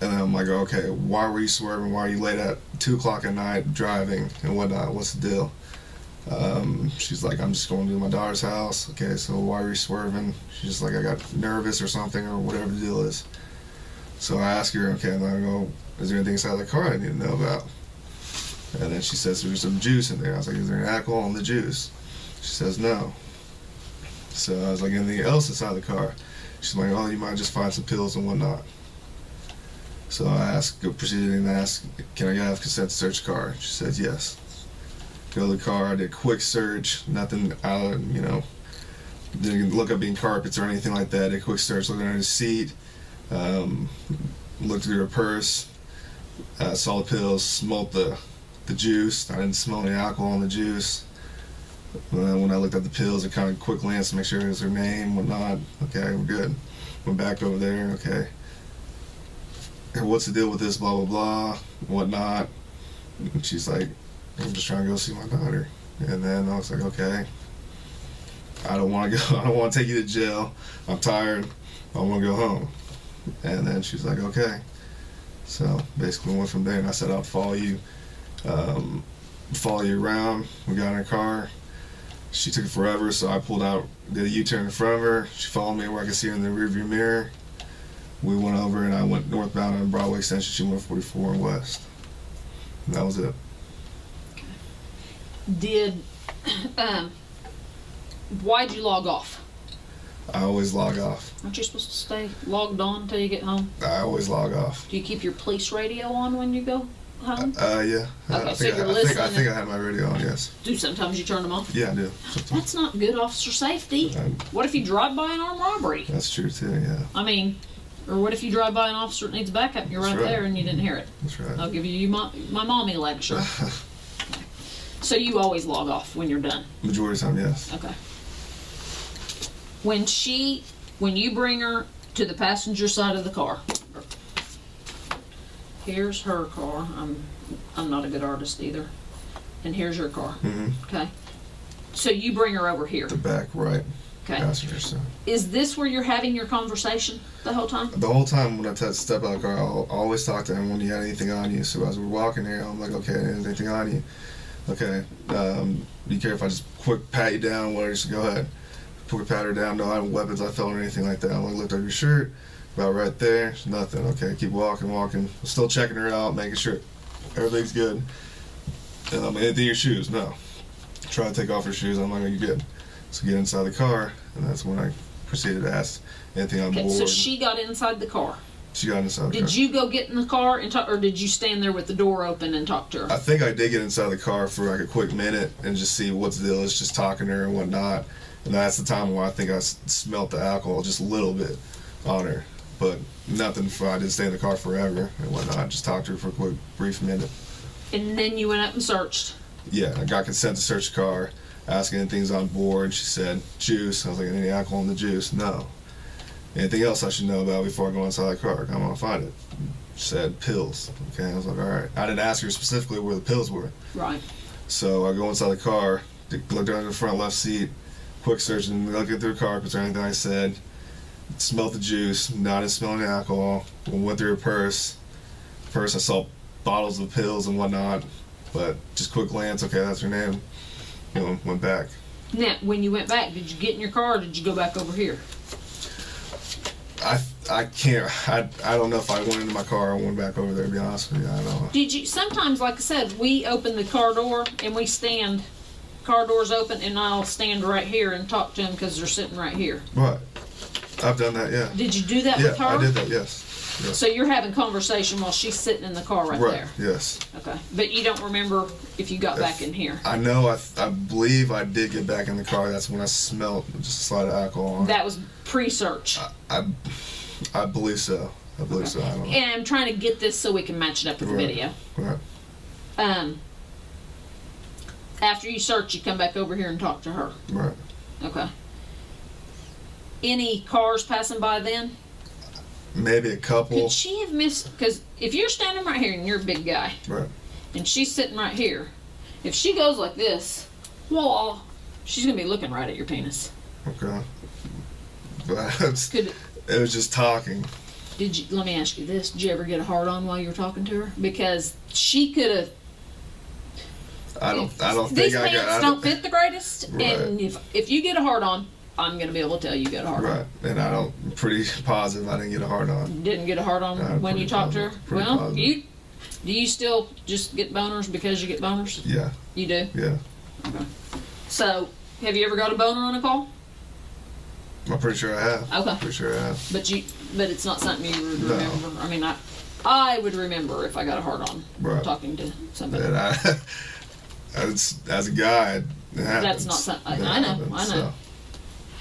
And then I'm like, okay, why were you swerving? Why are you late at 2 o'clock at night driving and whatnot? What's the deal? She's like, I'm just going to my daughter's house. Okay, so why were you swerving? She's just like, I got nervous or something or whatever the deal is. So I ask her, okay, and I go, is there anything inside the car I need to know about? And then she says there's some juice in there. I was like, is there any alcohol in the juice? She says no. So I was like, anything else inside the car? She's like, oh, you might just find some pills and whatnot. So I proceeded to ask, can I have consent to search the car? She says yes. Go to the car, I did a quick search, nothing out, didn't look up any carpets or anything like that. Did a quick search, looked under the seat, looked through her purse, saw the pills, smelled the juice. I didn't smell any alcohol in the juice. When I looked at the pills, I kind of quick glanced to make sure it was her name, whatnot. Okay, we're good. Went back over there, okay. What's the deal with this, blah, blah, blah, whatnot. And she's like, I'm just trying to go see my daughter. And then I was like, okay, I don't want to go. I don't want to take you to jail. I'm tired. I want to go home. And then she's like, okay. So basically went from there, and I said, I'll follow you around. We got in her car. She took it forever, so I pulled out, did a U-turn in front of her. She followed me where I could see her in the rearview mirror. We went over, and I went northbound on Broadway Extension. She went 44 and west. And that was it. Did, why'd you log off? I always log off. Aren't you supposed to stay logged on until you get home? I always log off. Do you keep your police radio on when you go home? Yeah. Okay, I so think you're I listening. had my radio on, yes. Do sometimes you turn them off? Yeah, I do. Sometimes. That's not good officer safety. What if you drive by an armed robbery? That's true, too, yeah. I mean, or what if you drive by an officer that needs backup and you're right there and you didn't hear it? That's right. I'll give you my mommy lecture. So you always log off when you're done? Majority of the time, yes. Okay. When you bring her to the passenger side of the car, here's her car. I'm not a good artist either. And here's your car. Mm-hmm. Okay. So you bring her over here. The back right. Okay. Passenger side. Is this where you're having your conversation the whole time? The whole time when I step out of the car, I'll always talk to him when you got anything on you. So as we're walking here, I'm like, okay, anything on you? Okay. Be careful. I just quick pat you down. Whatever. Just go ahead. Quick pat her down. No, I have weapons. I felt or anything like that. I like looked at your shirt. About right there. Nothing. Okay. Keep walking. Still checking her out, making sure everything's good. And I'm like, anything in your shoes? No. Try to take off her shoes. I'm like, are you good? So get inside the car, and that's when I proceeded to ask anything on board. So she got inside the car. She got inside the car. Did you go get in the car and talk, or did you stand there with the door open and talk to her? I think I did get inside the car for like a quick minute and just see what's the deal is, just talking to her and whatnot. And that's the time where I think I smelt the alcohol just a little bit on her. But nothing for, I didn't stay in the car forever and whatnot. Just talked to her for a quick, brief minute. And then you went up and searched. Yeah, I got consent to search the car, asking anything's on board. She said, juice. I was like, any alcohol in the juice? No. Anything else I should know about before I go inside the car? I'm gonna find it. She said pills. Okay, I was like, all right. I didn't ask her specifically where the pills were. Right. So I go inside the car, look down in the front left seat, quick search and looking through the carpets or anything I said. Smelled the juice, not smelling the alcohol. Went through her purse. First I saw bottles of pills and whatnot, but just quick glance, okay, that's her name. You know, went back. Now, when you went back, did you get in your car or did you go back over here? I can't, I don't know if I went into my car or went back over there, to be honest with you. I don't know. Did you, sometimes, like I said, we open the car door and we stand, car door's open, and I'll stand right here and talk to them because they're sitting right here. Right. I've done that, yeah. Did you do that Yeah, with her? I did that, yes. Yes. So you're having conversation while she's sitting in the car right there? Yes. Okay. But you don't remember if you got back in here? I know, I believe I did get back in the car. That's when I smelled just a slight of alcohol on it. That was pre-search? I believe so. I believe so. I don't know. And I'm trying to get this so we can match it up with the video. Right. After you search, you come back over here and talk to her. Right. Okay. Any cars passing by then? Maybe a couple. Could she have missed? Because if you're standing right here and you're a big guy, Right. and she's sitting right here, if she goes like this, well, she's gonna be looking right at your penis. Okay. But it was just talking. Did you? Let me ask you this: did you ever get a hard on while you were talking to her? Because she could have. I don't think these I pants got. don't fit the greatest, Right. and if you get a hard on, I'm gonna be able to tell you got a hard on. Right. And I'm pretty positive I didn't get a hard on. Didn't get a hard on I'm when you pretty talked to her? positive, pretty Well, positive. do you still just get boners because you get boners? Yeah. You do? Yeah. Okay. So, have you ever got a boner on a call? I'm pretty sure I have. Okay. Pretty sure I have. But it's not something you would No. remember. I mean, I would remember if I got a hard on Right. talking to somebody. And as a guy, it happens. That's not something. It I know. happens, I know. so.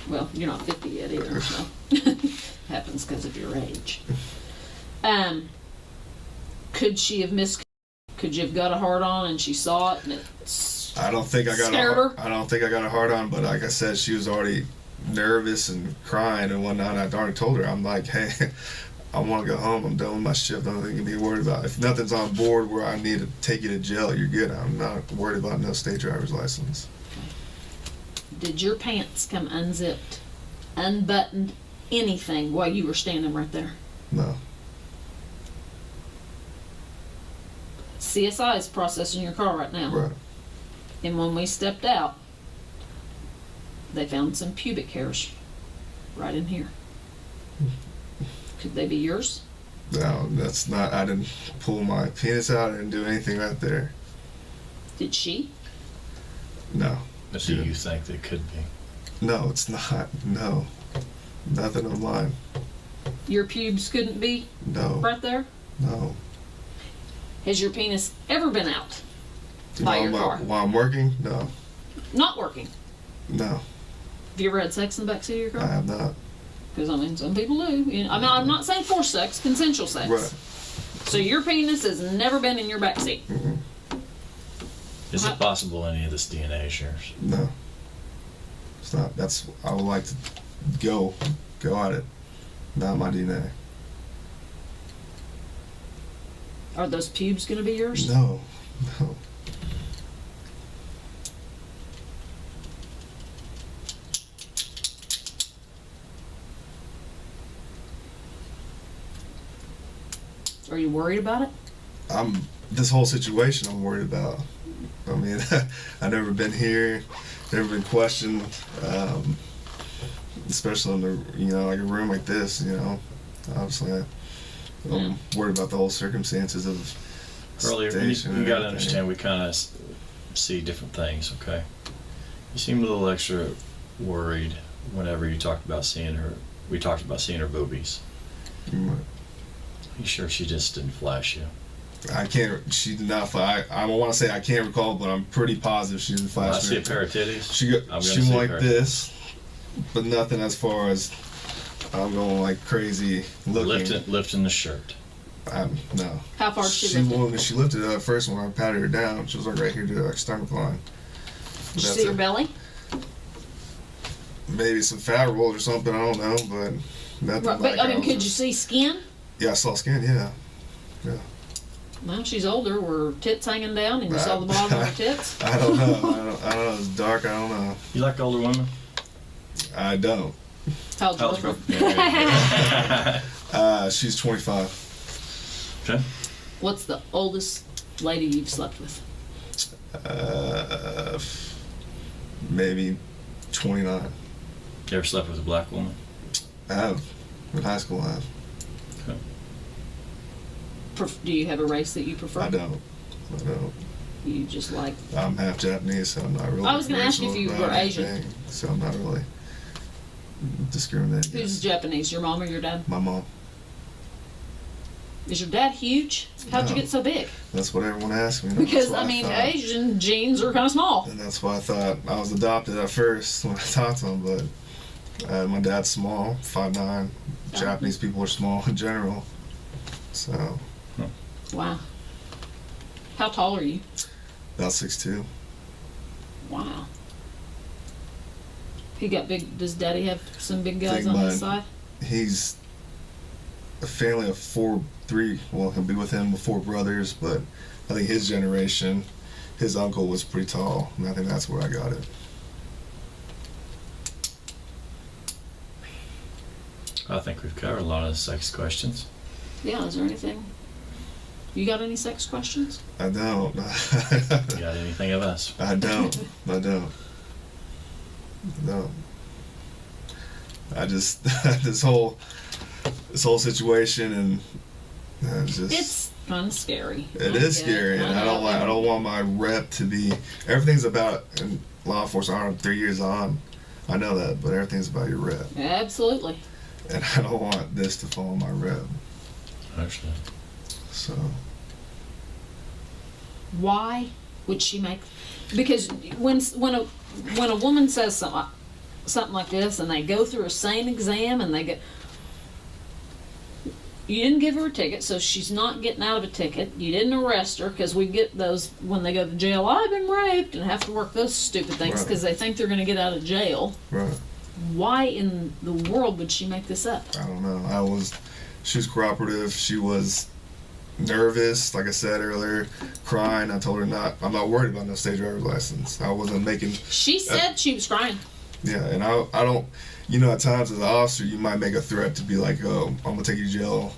Well, you're not 50 yet either, so happens because of your age. Could she have missed? Could you have got a hard on and she saw it and it I don't think I got scared her? I don't think I got a hard on, but like I said, she was already nervous and crying and whatnot. I'd already told her, I'm like, hey, I want to go home. I'm done with my shift. I don't think you can be worried about. If nothing's on board where I need to take you to jail, you're good. I'm not worried about no state driver's license. Did your pants come unzipped, unbuttoned, anything while you were standing right there? No. CSI is processing your car right now. Right. And when we stepped out, they found some pubic hairs right in here. Could they be yours? No, that's not. I didn't pull my penis out. I didn't do anything right there. Did she? No. Do you think they could be? No, it's not. No. Nothing of mine. Your pubes couldn't be No. right there? No. Has your penis ever been out by your car? While I'm working? No. Not working. No. Have you ever had sex in the backseat of your I car? have not. Because, I mean, some people do. You know, I mean, I'm not saying forced sex, consensual sex. Right. So your penis has never been in your backseat. Mm-mm. Is it possible any of this DNA shares? No. It's not. That's. I would like to go at it. Not my DNA. Are those pubes going to be yours? No. No. Are you worried about it? This whole situation I'm worried about. I mean, I've never been here, never been questioned, especially in like a room like this. Obviously, I'm worried about the whole circumstances of Earlier, station you and got to everything. understand, we kind of see different things, okay? You seem a little extra worried whenever you talked about seeing her. We talked about seeing her boobies. Mm, You sure she just didn't flash you? I can't. She did not fly. I don't want to say I can't recall, but I'm pretty positive she didn't When I flash see me. a pair of titties, She I'm gonna she see went her. like this, but nothing as far as I'm going like crazy looking. lifting the shirt. No. How far did she lift it? When she lifted it up first, when I patted her down, she was like right here to her stomach line. Did you That's see her it. belly? Maybe some fat rolls or something. I don't know, but nothing. Right, like but I mean, was could you just- see skin? Yeah, I saw skin. Yeah. Well, she's older. Were tits hanging down, and you saw the bottom of her tits? I don't know. I don't know. It's dark. I don't know. You like older women? I don't. How's How's your her? girlfriend? She's 25. Okay. What's the oldest lady you've slept with? Maybe 29. You ever slept with a black woman? I have. In high school, I have. Do you have a race that you prefer? I don't. You just like. I'm half Japanese, so I'm not really. I was gonna ask you if you racial were about Asian. anything, so I'm not really discriminating. Who's Japanese? Your mom or your dad? My mom. Is your dad huge? How'd you No. get so big? That's what everyone asks me. and Because that's I why mean, thought- Asian genes are kind of small. And that's why I thought I was adopted at first when I talked to him, but my dad's small, 5'9". Japanese people are small in general. So, Wow. How tall are you? about 6'2". Wow. He got big. Does Daddy have some big guys Big on his bud. side? He's a family of three. Well, he'll be with him with 4 brothers, but I think his generation, his uncle was pretty tall, and I think that's where I got it. I think we've covered a lot of sex questions. Yeah. Is there anything? You got any sex questions? I don't. You got anything of us? I don't. I just this whole situation, and just It's kind of scary. it is scary, and I don't want my rep to be. Everything's about in law enforcement. I'm 3 years on. I know that, but everything's about your rep, Absolutely. and I don't want this to fall on my rep. I understand. So Why would she make? Because when a woman says something like this, and they go through a sane exam, and they get. You didn't give her a ticket, so she's not getting out of a ticket. You didn't arrest her, because we get those when they go to jail. I've been raped, and have to work those stupid things Right. because they think they're going to get out of jail. right. Why in the world would she make this up? I don't know. She was cooperative. She was nervous, like I said earlier, crying. I told her I'm not worried about no state driver's license. I wasn't making. She said she was crying. Yeah, and I don't. At times as an officer, you might make a threat to be like, "Oh, I'm gonna take you to jail,"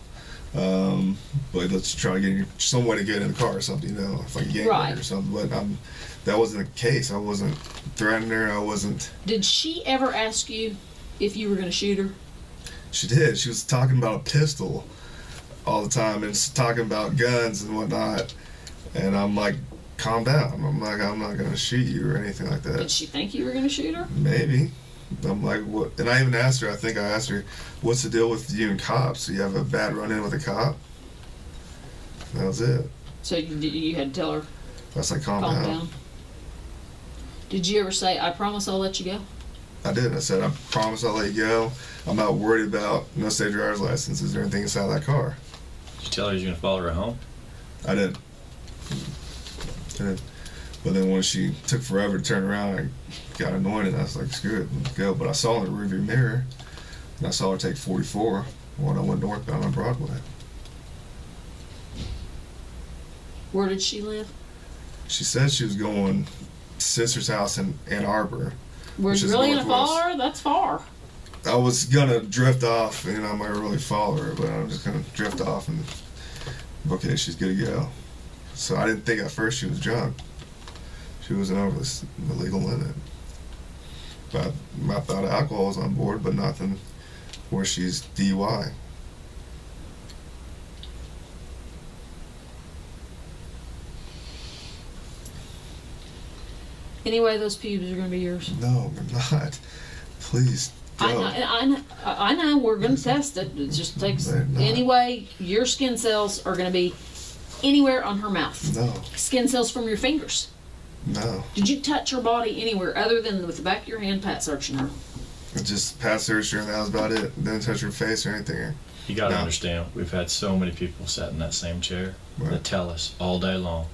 but let's try to get you some way to get in the car or something. It's like a gang Right. or something. But that wasn't the case. I wasn't threatening her. I wasn't. Did she ever ask you if you were going to shoot her? She did. She was talking about a pistol all the time and talking about guns and whatnot. And I'm like, calm down. I'm like, I'm not going to shoot you or anything like Did that. she think you were going to shoot her? Maybe. I'm like, what? And I even asked her, I asked her, what's the deal with you and cops? Do you have a bad run-in with a cop? That was it. So you had to tell her, I was like, calm calm down. down. Did you ever say, I promise I'll let you go? I did. I said, I promise I'll let you go. I'm not worried about no state driver's license. Is there anything inside that car? Did you tell her you're going to follow her home? I did. But then when she took forever to turn around, I got annoyed and I was like, screw it, let's go. But I saw in the rearview mirror, and I saw her take 44 when I went northbound on Broadway. Where did she live? She said she was going sister's house in Ann Arbor. Were Which you is really going to northwest. follow her? That's far. I was gonna drift off, and I might really follow her, but I'm just gonna drift off and okay, she's good to go. So I didn't think at first she was drunk. She wasn't over the legal limit. But I thought alcohol was on board, but nothing where she's DUI. Anyway, those pubes are going to be yours. No, they're not. Please go. I know. We're going to test it. It just takes. Anyway, your skin cells are going to be anywhere on her mouth. No. Skin cells from your fingers. No. Did you touch her body anywhere other than with the back of your hand, pat searching her? Just pat search her, and that was about it. Didn't touch her face or anything. You got to understand, we've had so many people sat in that same chair that tell us all day long,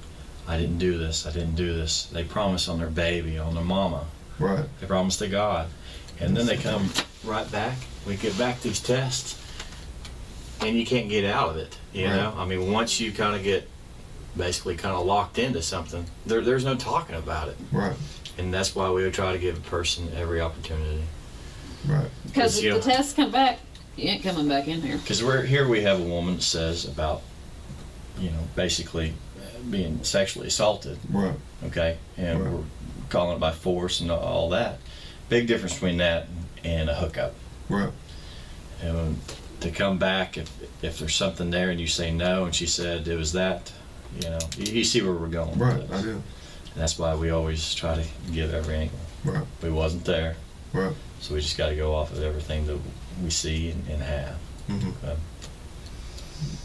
I didn't do this, I didn't do this. They promise on their baby, on their mama. Right. They promise to God. And then they come right back. We get back these tests, and you can't get out of it. You know? I mean, once you kind of get basically kind of locked into something, there's no talking about it. Right. And that's why we would try to give a person every opportunity. Right. Because if the tests come back, you ain't coming back in here. Because we have a woman that says about, basically being sexually assaulted. Right. Okay? And we're calling it by force and all that. Big difference between that and a hookup. Right. And to come back, if there's something there and you say no, and she said it was that, you see where we're going. Right, with I this. do. And that's why we always try to give every angle. Right. We wasn't there. Right. So we just got to go off of everything that we see and have. Mm-hmm.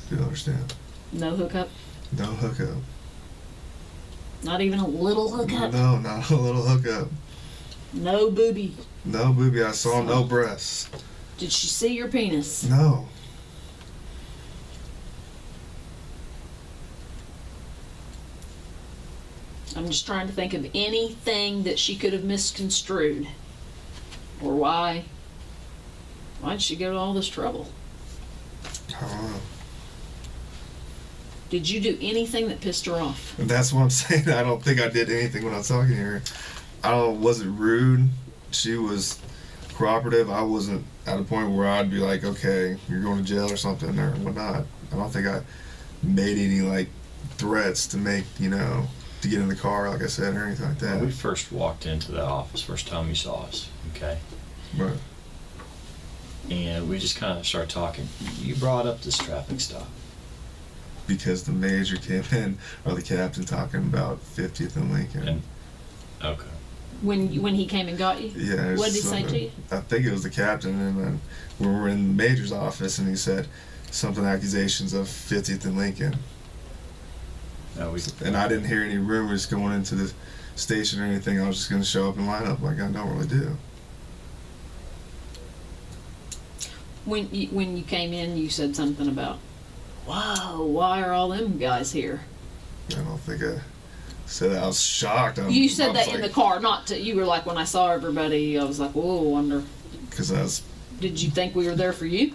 Do you understand? No hookup? No hookup. Not even a little hookup? No, not a little hookup. No booby? No booby. I saw no breasts. Did she see your penis? No. I'm just trying to think of anything that she could have misconstrued. Or why did she go to all this trouble? I don't know. Did you do anything that pissed her off? And that's what I'm saying. I don't think I did anything when I was talking to her. Wasn't rude. She was cooperative. I wasn't at a point where I'd be like, okay, you're going to jail or something or whatnot. I don't think I made any threats to make, to get in the car, like I said, or anything like that. When we first walked into the office, first time you saw us, okay? Right. And we just kind of started talking. You brought up this traffic stop. Because the major came in, or the captain talking about 50th and Lincoln. Okay. When he came and got you? Yeah. What did he say to you? I think it was the captain, and then we were in the major's office, and he said something accusations of 50th and Lincoln. No, and I didn't hear any rumors going into the station or anything. I was just going to show up and line up like I normally do. When you came in, you said something about, "Wow, why are all them guys here?" I don't think I said that. I was shocked. You said that in the car, not to. You were like, when I saw everybody, I was like, "Whoa, wonder." Because Did you think we were there for you?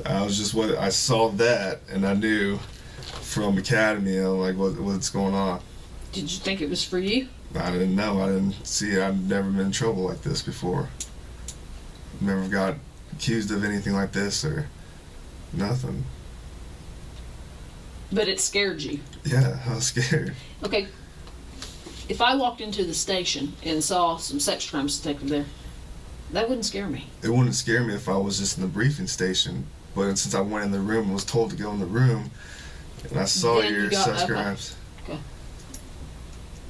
I was just I saw that, and I knew from Academy, I'm like, what's going on? Did you think it was for you? I didn't know. I didn't see it. I've never been in trouble like this before. Never got accused of anything like this or nothing. But it scared you. Yeah, I was scared. Okay. If I walked into the station and saw some sex crimes detective there, that wouldn't scare me. It wouldn't scare me if I was just in the briefing station. But since I went in the room and was told to go in the room, and I saw your sex crimes. Okay.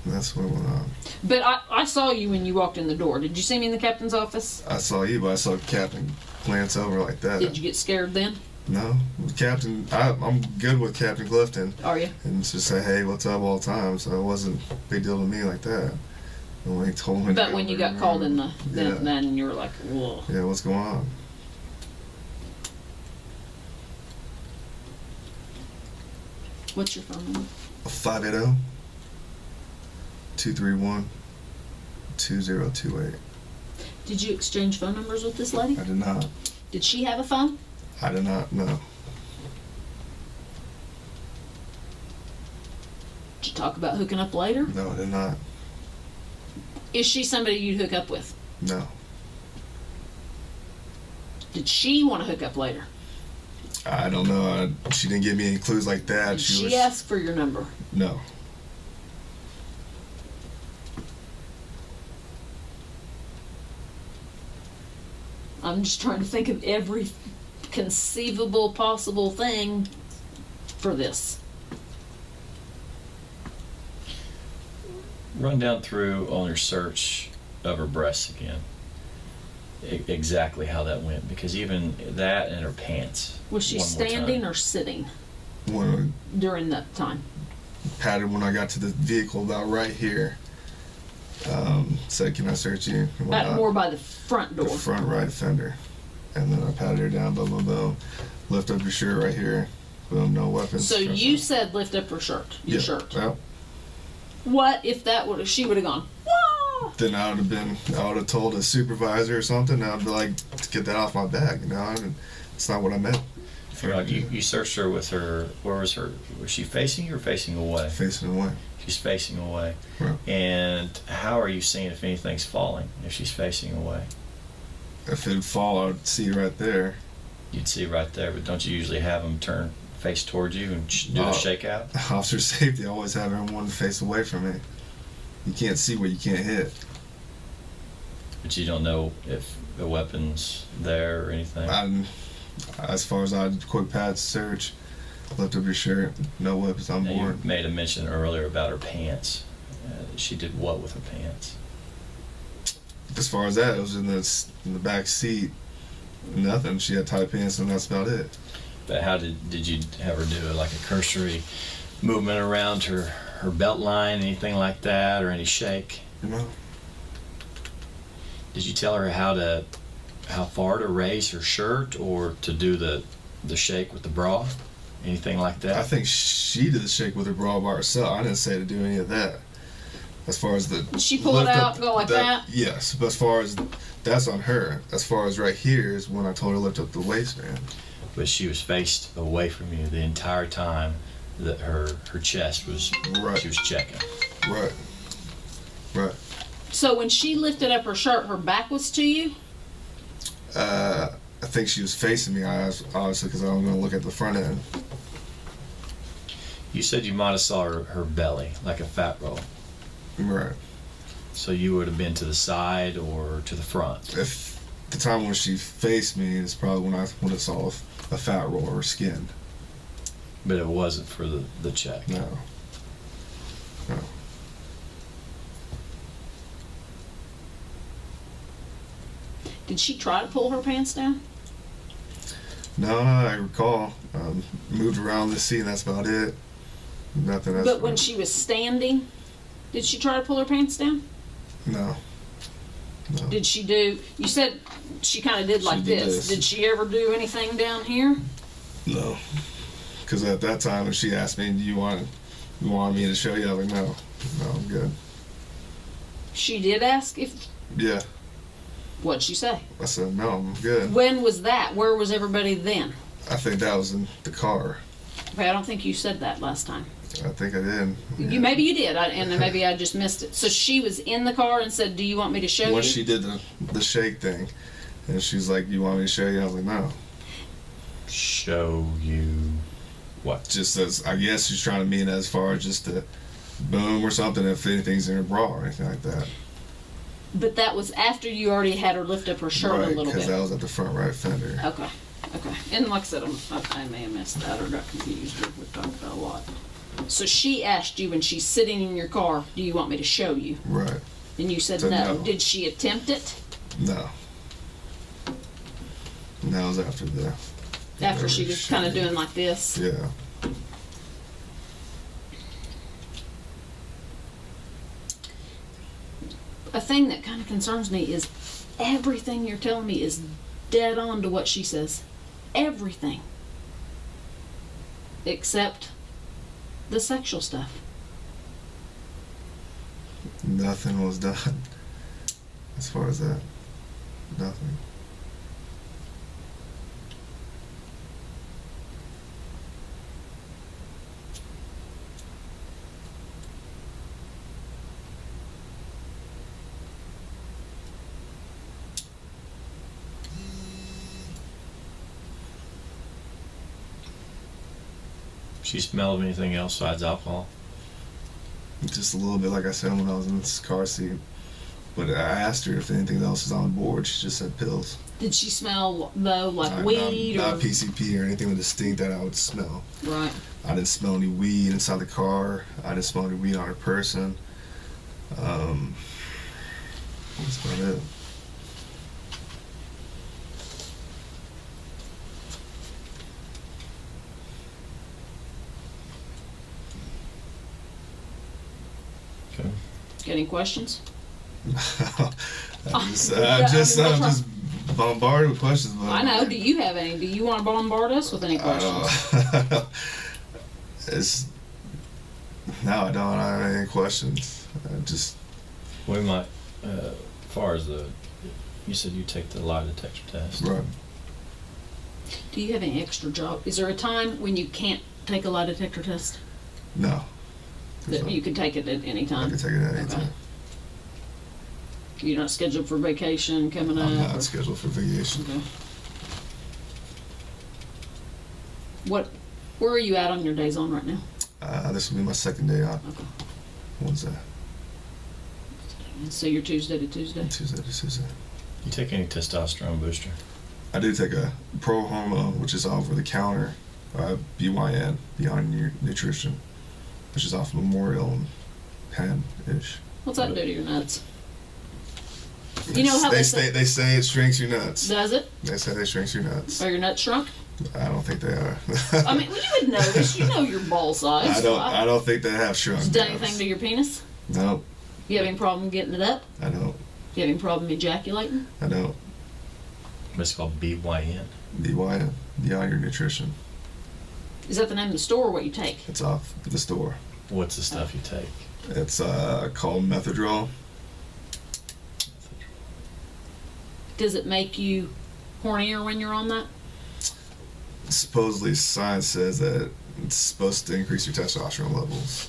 That's what went on. But I saw you when you walked in the door. Did you see me in the captain's office? I saw you, but I saw Captain glance over like that. Did you get scared then? No. Captain, I'm good with Captain Clifton. Are you? And just say, hey, what's up all the time. So it wasn't a big deal to me like that. And when he told me But when you got called in then you were like, whoa. Yeah, what's going on? What's your phone number? 580-231-2028. Did you exchange phone numbers with this lady? I did not. Did she have a phone? I did not, no. Did you talk about hooking up later? No, I did not. Is she somebody you'd hook up with? No. Did she want to hook up later? I don't know. She didn't give me any clues like that. Did she ask for your number? No. I'm just trying to think of every conceivable possible thing for this. Run down through on her search of her breasts again. Exactly how that went, because even that and her pants. Was she standing or sitting during that time? Patted when I got to the vehicle about right here. Said, "Can I search you?" More by the front door. The front right fender. And then I patted her down, boom, boom, boom. Lift up your shirt right here. Boom, no weapons. So you said lift up her shirt. Your shirt. Yep. What if she would have gone, whoa! Then I would have told a supervisor or something. I'd be like, "Get that off my back." You know, it's not what I meant. You searched her with her. Where was her? Was she facing you or facing away? Facing away. She's facing away. Right. And how are you seeing if anything's falling if she's facing away? If it'd fall, I would see right there. You'd see right there, but don't you usually have them turn face towards you and do a shakeout? Officer safety always have everyone face away from me. You can't see what you can't hit. But you don't know if the weapon's there or anything? As far as quick pat search, lift up your shirt, no weapons on board. You made a mention earlier about her pants. She did what with her pants? As far as that, it was in the back seat. Nothing. She had tight pants, and that's about it. But how did you have her do like a cursory movement around her belt line, anything like that, or any shake? No. Did you tell her how far to raise her shirt or to do the shake with the bra? Anything like that? I think she did the shake with her bra by herself. I didn't say to do any of that. As far as she pull it out, go like that? Yes, but as far as that's on her. As far as right here is when I told her to lift up the waistband. But she was faced away from you the entire time that her chest was. Right. She was checking. Right. Right. So when she lifted up her shirt, her back was to you? I think she was facing me, obviously, because I was going to look at the front end. You said you might have saw her belly, like a fat roll. Right. So you would have been to the side or to the front? If the time when she faced me is probably when I would have saw a fat roll or skin. But it wasn't for the check? No. No. Did she try to pull her pants down? No, I recall. Moved around the seat, and that's about it. Nothing else. But when she was standing, did she try to pull her pants down? No. No. Did she do, you said she kind of did like this. Did she ever do anything down here? No. Because at that time, when she asked me, "Do you want me to show you?" I was like, "No. No, I'm good." She did ask if... Yeah. What'd she say? I said, "No, I'm good." When was that? Where was everybody then? I think that was in the car. Okay, I don't think you said that last time. I think I did. Yeah. Maybe you did, and maybe I just missed it. So she was in the car and said, "Do you want me to show you?" Once she did the shake thing, and she's like, "You want me to show you?" I was like, "No." Show you what? Just as, I guess she's trying to mean as far as just to boom or something, if anything's in her bra or anything like that. But that was after you already had her lift up her shirt a little bit. Because that was at the front right fender. Okay. And like I said, I may have missed that or got confused. We talked about a lot. So she asked you when she's sitting in your car, "Do you want me to show you?" Right. And you said no. Did she attempt it? No. And that was after After she was kind of doing like this? Yeah. A thing that kind of concerns me is everything you're telling me is dead on to what she says. Everything. Except the sexual stuff. Nothing was done as far as that. Nothing. She smelled anything else besides alcohol? Just a little bit, like I said, when I was in this car seat. But I asked her if anything else was on board. She just said pills. Did she smell, though, like weed? Not PCP or anything distinct that I would smell. Right. I didn't smell any weed inside the car. I didn't smell any weed on her person. That's about it. Okay. Got any questions? I'm just bombarded with questions. But I know. Do you have any? Do you want to bombard us with any questions? No, I don't. I don't have any questions. We might, as far as you said you take the lie detector test. Right. Do you have any extra job? Is there a time when you can't take a lie detector test? No. That you can take it at any time? I can take it at any time. You're not scheduled for vacation coming up? I'm not scheduled for vacation. Okay. Where are you at on your days on right now? This will be my second day out. Okay. Wednesday. So you're Tuesday to Tuesday? Tuesday to Tuesday. You take any testosterone booster? I do take a pro hormone, which is over the counter, BYN, Beyond Your Nutrition, which is off Memorial and Penn-ish. What's that do to your nuts? You know how they say it shrinks your nuts. Does it? They say they shrinks your nuts. Are your nuts shrunk? I don't think they are. I mean, well, you would notice. You know your ball size. I don't think they have shrunk. Has it done anything to your penis? No. You have any problem getting it up? I don't. You have any problem ejaculating? I don't. What's it called? BYN? BYN, Beyond Your Nutrition. Is that the name of the store or what you take? It's off the store. What's the stuff you take? It's called Methadrol. Does it make you hornier when you're on that? Supposedly, science says that it's supposed to increase your testosterone levels.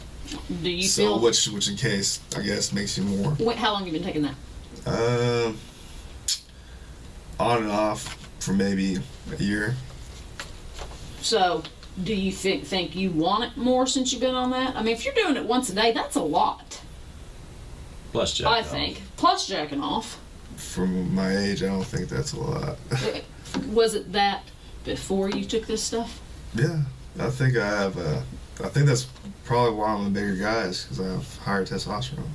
Do you so, feel? which in case, I guess, makes you more. Wait, how long have you been taking that? On and off for maybe a year. So, do you think you want it more since you've been on that? I mean, if you're doing it once a day, that's a lot. Plus jacking I off. think. Plus jacking off. For my age, I don't think that's a lot. Was it that before you took this stuff? Yeah, I think I have. I think that's probably why I'm a bigger guy, is because I have higher testosterone.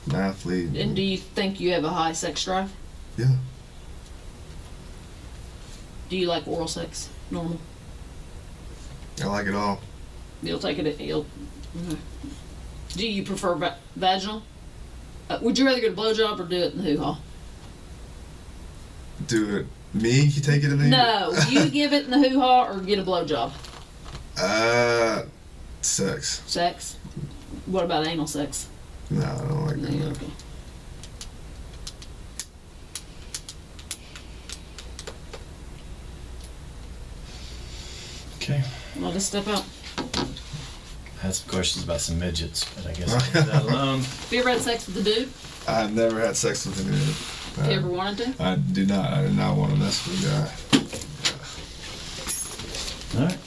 I'm an athlete. And do you think you have a high sex drive? Yeah. Do you like oral sex? Normal? I like it all. You'll take it. Okay. Do you prefer vaginal? Would you rather get a blowjob or do it in the hoo-ha? Do it. Me? You take it in the No, you give it in the hoo-ha or get a blowjob? Sex. Sex? What about anal sex? No, I don't like that. No, okay. Okay. I'll just step out. I had some questions about some midgets, but I guess I'll leave that alone. Have you ever had sex with a dude? I've never had sex with a dude. Have you ever wanted to? I do not. I do not want to mess with a guy. All right.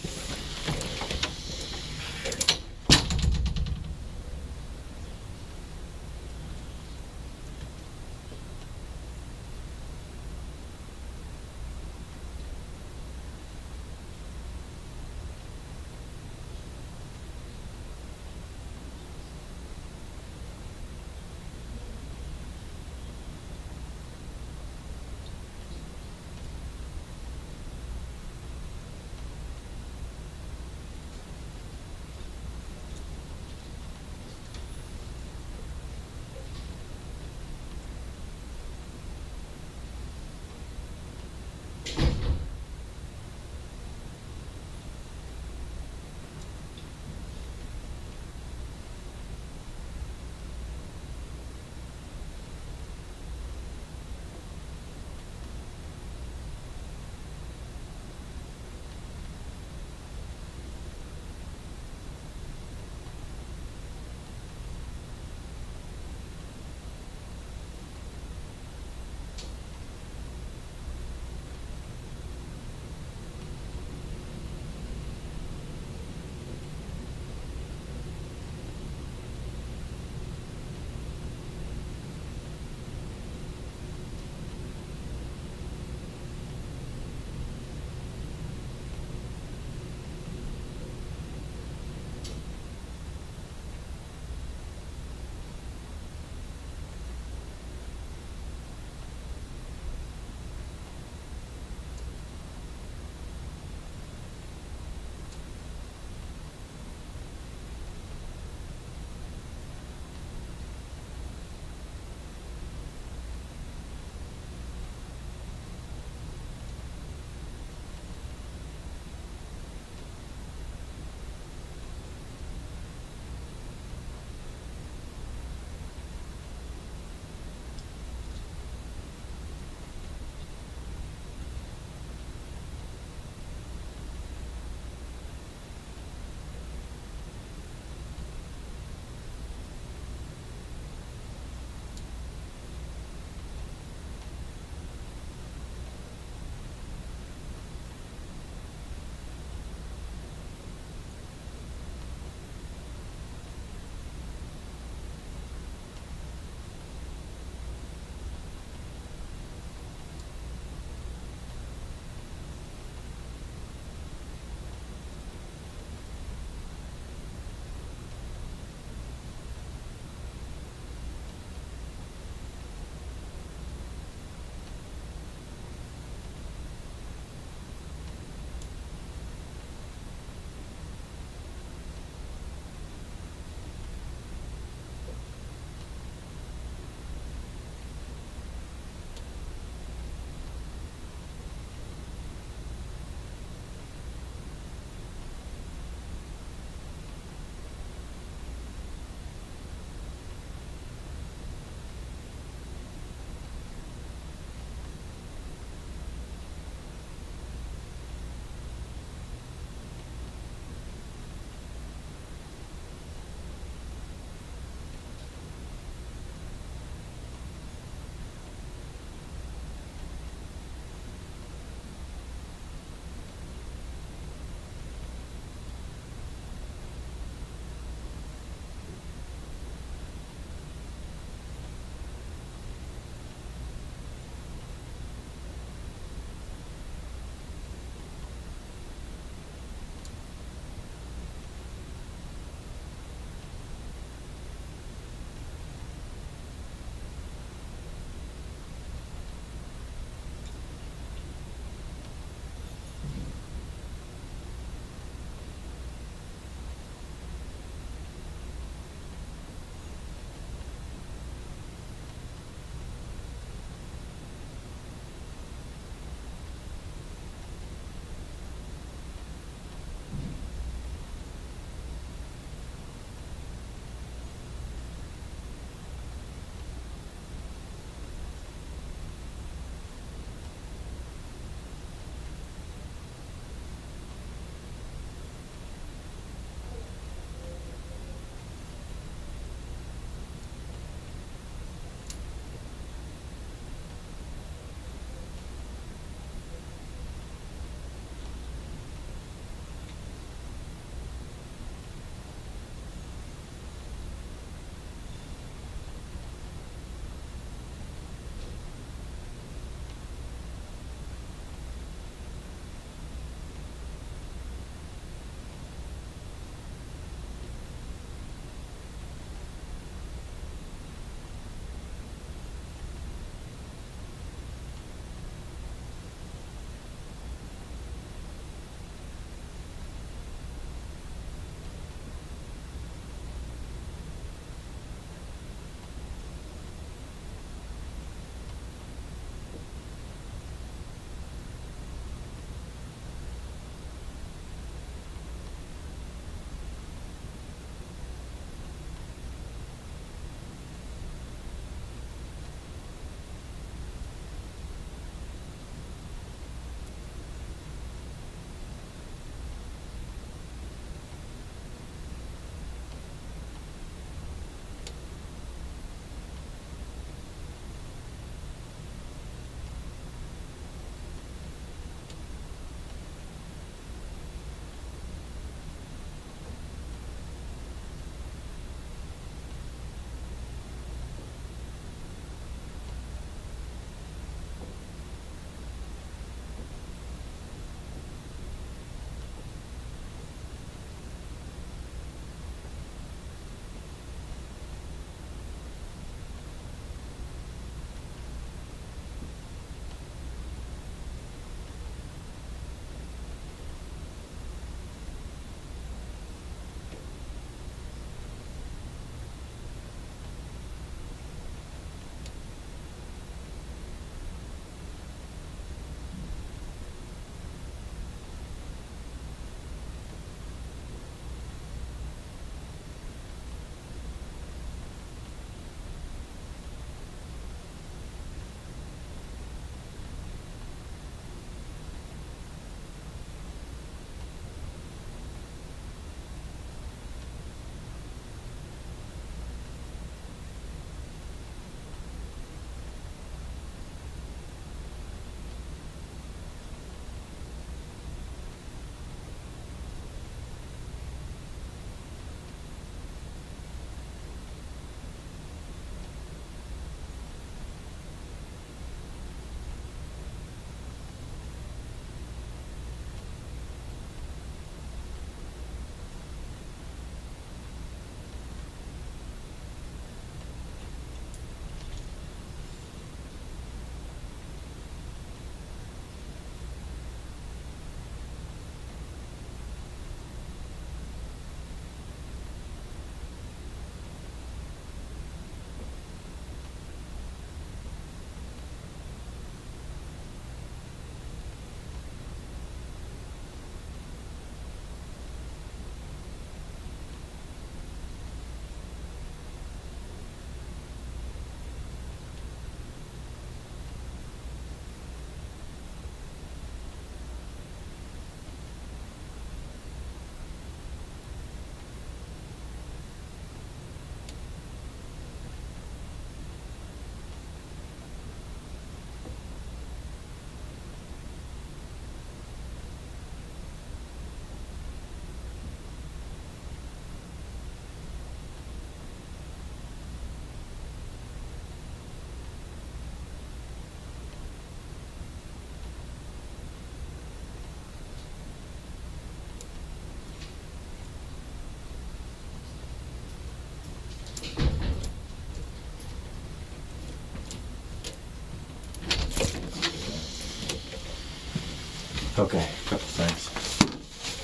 Okay, thanks.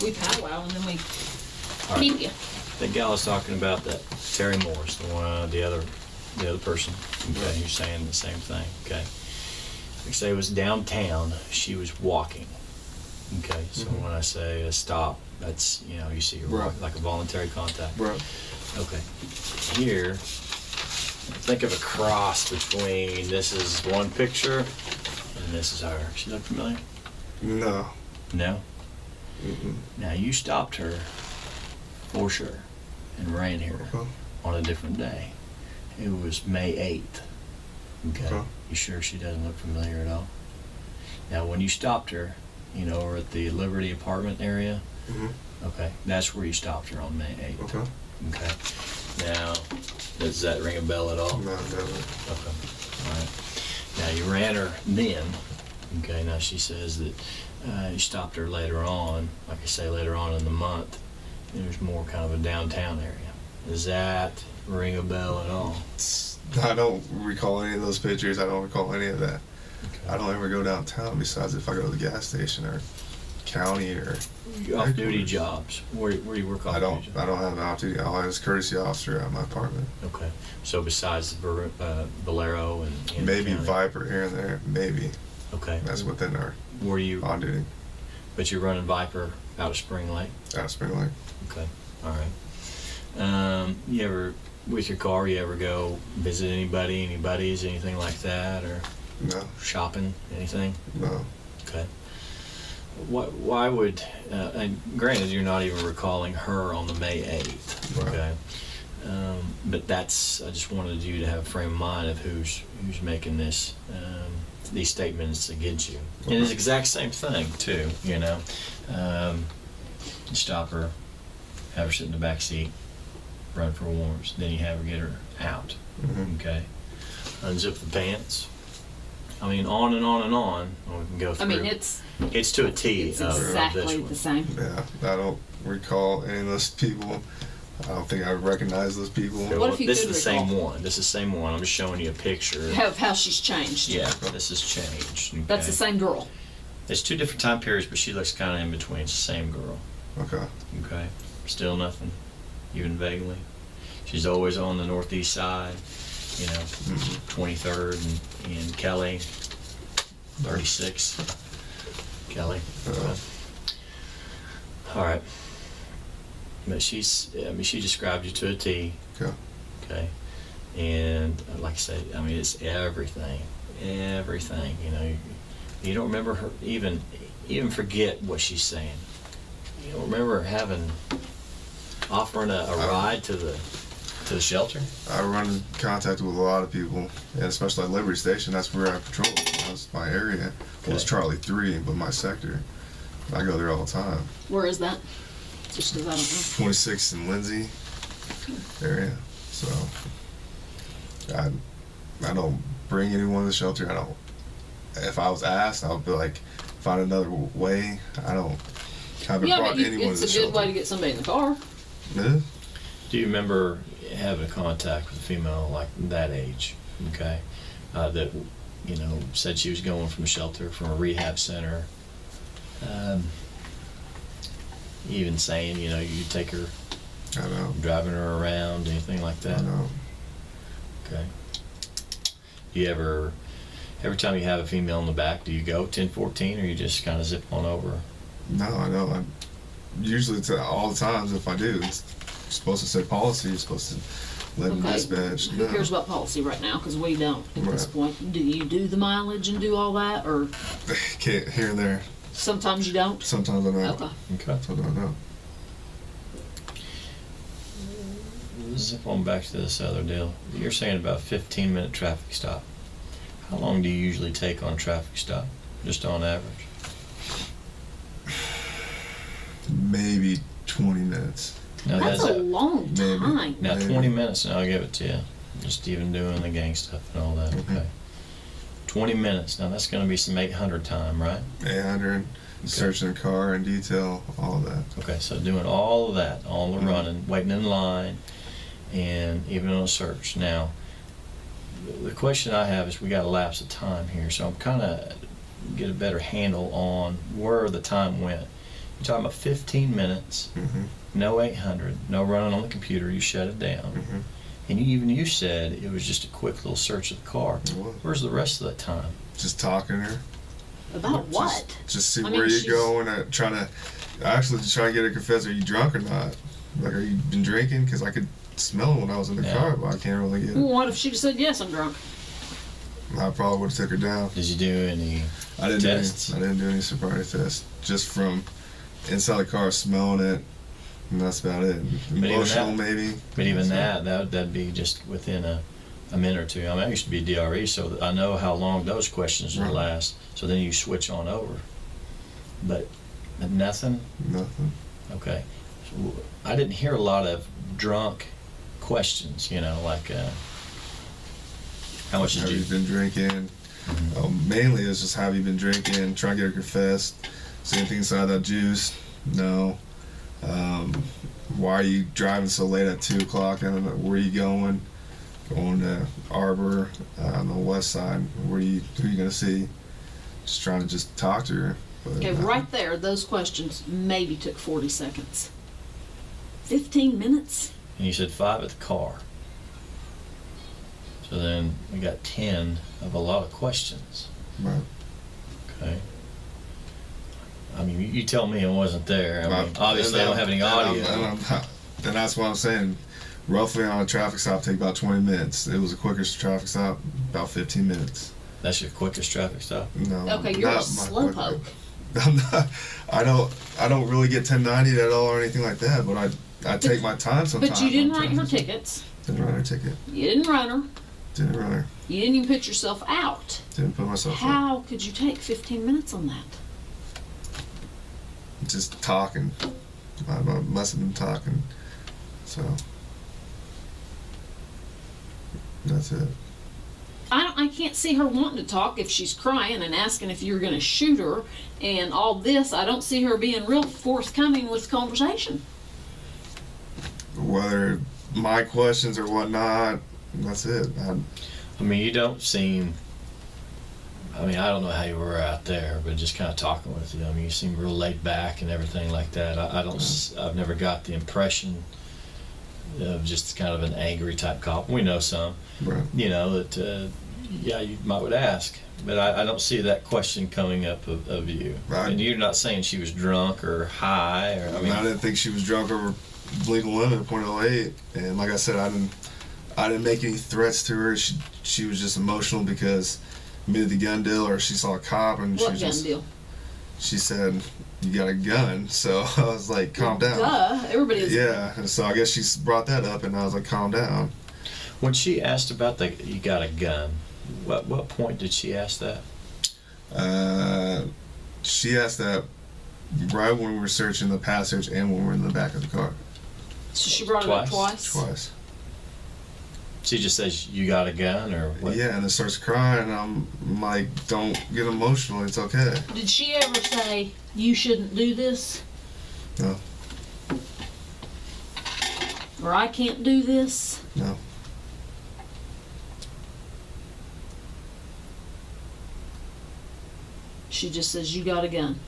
We powwow and then we All right. keep you. The gal was talking about that Terry Morris, the other person. Okay, you're saying the same thing. Okay. Like say it was downtown. She was walking. Okay, so when I say stop, that's you see like a voluntary contact. Right. Okay. Here, think of a cross between this is one picture and this is her. She look familiar? No. No. Mm-mm. Now you stopped her for sure and ran here on a different day. It was May 8th. Okay. You sure she doesn't look familiar at all? Now when you stopped her, over at the Liberty apartment area, okay, that's where you stopped her on May 8th. Okay. Now, does that ring a bell at all? No, never. Okay. All right. Now you ran her then. Okay. Now she says that you stopped her later on, like I say, later on in the month. There's more kind of a downtown area. Does that ring a bell at all? I don't recall any of those pictures. I don't recall any of that. Okay. I don't ever go downtown besides if I go to the gas station or county or Off-duty jobs. Where do you work off-duty jobs? I don't have an off-duty. I was a courtesy officer at my apartment. Okay. So besides Valero and Maybe county? Viper here and there. Maybe. Okay. That's within our Were you on-duty. But you're running Viper out of Spring Lake? Out of Spring Lake. Okay. All right. You ever, with your car, you ever go visit any buddies, anything like that, or No. shopping, anything? No. Okay. Why would, and granted you're not even recalling her on the May 8th, Right. okay? But that's, I just wanted you to have a frame of mind of who's making these statements against you. And it's the exact same thing too, You stop her, have her sit in the back seat, run for warrants, then you have her get her out, okay? Unzip the pants. I mean, on and on and on. We can go through. I mean, it's to a T. it's of exactly this one. the same. Yeah. I don't recall any of those people. I don't think I recognize those people. Okay, What if you this is could the same recall? one. This is the same one. I'm just showing you a picture. Of how she's changed. Yeah, this has changed. Okay? That's the same girl. It's two different time periods, but she looks kind of in between. It's the same girl. Okay. Okay. Still nothing, even vaguely. She's always on the northeast side. 23rd and Kelly. 36. Kelly. All right. But she described you to a T. Okay. Okay. And like I say, I mean, it's everything. Everything. You don't remember her even forget what she's saying. You don't remember offering a ride to the shelter? I run in contact with a lot of people, and especially at Liberty Station. That's where I patrol. That's my area. Well, it's Charlie 3, but my sector. I go there all the time. Where is that? Just because I don't know. 26th and Lindsay area. So I don't bring anyone to the shelter. I don't. If I was asked, I would be like, find another way. I haven't brought anyone to it's the a shelter. good way to get somebody in the car. Yeah. Do you remember having contact with a female like that age? Okay, that said she was going from a shelter, from a rehab center. Even saying you take her, I know. driving her around, anything like that. I know. Okay. Do you ever, every time you have a female in the back, do you go 10-14 or you just kind of zip on over? No, I know. Usually, all the times if I do, it's supposed to say policy. You're supposed to let them dispatch. Who cares about policy right now? Because we don't at this point. Do you do the mileage and do all that, or Can't here and there. sometimes you don't? Sometimes I don't. Okay. Okay. Sometimes I don't. Zip on back to this other deal. You're saying about a 15-minute traffic stop. How long do you usually take on a traffic stop, just on average? Maybe 20 minutes. Now, That's a long Maybe. time. Now, Maybe. 20 minutes, and I'll give it to you. Just even doing the gang stuff and all that. Okay. 20 minutes. Now, that's going to be some 800 time, right? 800, searching the car in detail, all of that. Okay, so doing all of that, all the running, waiting in line, and even on a search. Now, the question I have is we got a lapse of time here, so I'm kind of get a better handle on where the time went. You're talking about 15 minutes, no 800, no running on the computer. You shut it down, and you said it was just a quick little search of the car. Where's the rest of that time? Just talking to her. About what? Just see where you're going. Trying to get her to confess. Are you drunk or not? Like, are you been drinking? Because I could smell it when I was in the car, but I can't really get it. Well, what if she said yes, I'm drunk? I probably would have took her down. Did you do any tests? I didn't do any sobriety tests. Just from inside the car, smelling it, and that's about it. Emotional, maybe. But even that'd be just within a minute or two. I mean, I used to be DRE, so I know how long those questions would last. So then you switch on over. But nothing? Nothing. Okay. So I didn't hear a lot of drunk questions, like how much did you... Have you been drinking? Mainly it's just, have you been drinking? Try to get her confessed. Is anything inside that juice? No. Why are you driving so late at 2 o'clock? I don't know. Where are you going? Going to Arbor on the west side. Who are you going to see? Just trying to talk to her. But, okay, right there, those questions maybe took 40 seconds. 15 minutes? And you said 5 at the car. So then we got 10 of a lot of questions. Right. Okay. I mean, you tell me I wasn't there. I mean, obviously I don't have any audio. And that's what I'm saying. Roughly on a traffic stop, take about 20 minutes. It was the quickest traffic stop, about 15 minutes. That's your quickest traffic stop? No. Okay, you're a slowpoke. I'm not. I don't really get 1090 at all or anything like that. But I take my time sometimes. But you didn't write her tickets. Didn't write her ticket. You didn't run her. Didn't run her. You didn't even put yourself out. Didn't put myself out. How could you take 15 minutes on that? Just talking. I must have been talking. So that's it. I can't see her wanting to talk if she's crying and asking if you're going to shoot her and all this. I don't see her being real forthcoming with conversation. Whether my questions or whatnot, that's it. I mean, you don't seem... I mean, I don't know how you were out there, but just kind of talking with you. I mean, you seem real laid back and everything like that. I've never got the impression of just kind of an angry type cop. We know some, right. That, you might would ask, but I don't see that question coming up of you. Right. And you're not saying she was drunk or high, or I didn't think she was drunk over legal limit, .08. And like I said, I didn't make any threats to her. She was just emotional because admitted the gun deal, or she saw a cop and what gun deal? She said, "You got a gun." So I was like, "Calm down." Duh, everybody is. Yeah, and so I guess she brought that up, and I was like, "Calm down." When she asked about you got a gun, what point did she ask that? She asked that right when we were searching the passage and when we were in the back of the car. So she brought it up twice? Twice. She just says, "You got a gun," or what? Yeah, and then starts crying, and I'm like, "Don't get emotional, it's okay." Did she ever say, "You shouldn't do this"? No. Or "I can't do this"? No. She just says, "You got a gun."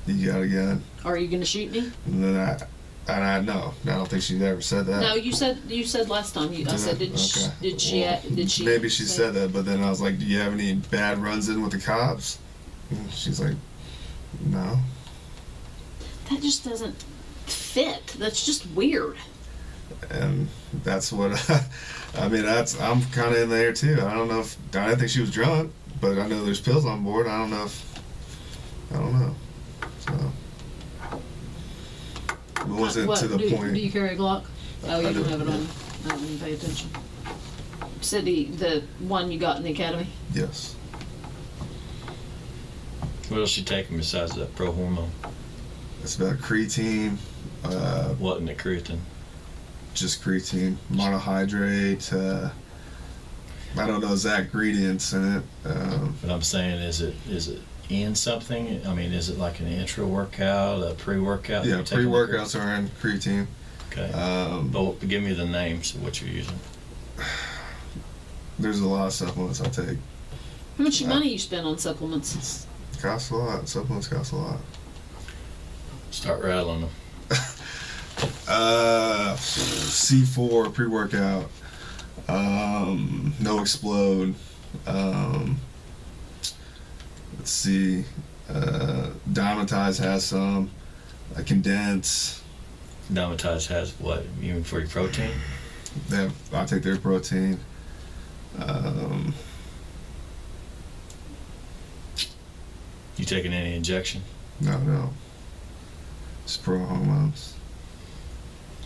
You got a gun. Are you gonna shoot me? And then I don't think she ever said that. No, you said last time. I said, did she? Maybe she said that, but then I was like, "Do you have any bad runs in with the cops?" And she's like, "No." That just doesn't fit. That's just weird. And that's what I'm kind of in there too. I didn't think she was drunk, but I know there's pills on board. I don't know. So. It wasn't to the point. Do you carry a Glock? Oh, you don't have it on. I didn't pay attention. Said the one you got in the academy? Yes. What else you taking besides that pro hormone? It's about creatine. What in the creatine? Just creatine, monohydrate. I don't know exact ingredients in it. But I'm saying, is it in something? I mean, is it like an intra workout, a pre-workout? Yeah, pre-workouts are in creatine. Okay. But give me the names of what you're using. There's a lot of supplements I take. How much money you spend on supplements? Costs a lot. Supplements cost a lot. Start rattling them. C4 pre-workout. No Explode. Let's see. Dymatize has some. Condense. Dymatize has what? You mean for your protein? I take their protein. You taking any injection? No. Just pro hormones.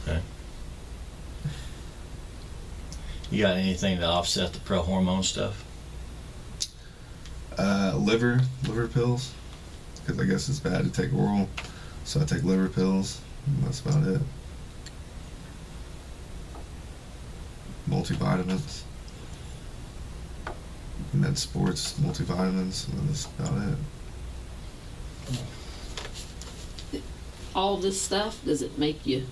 Okay. You got anything to offset the pro hormone stuff? Liver pills. Because I guess it's bad to take oral. So I take liver pills. And that's about it. Multivitamins. Med sports, multivitamins, and that's about it. All this stuff, does it make you,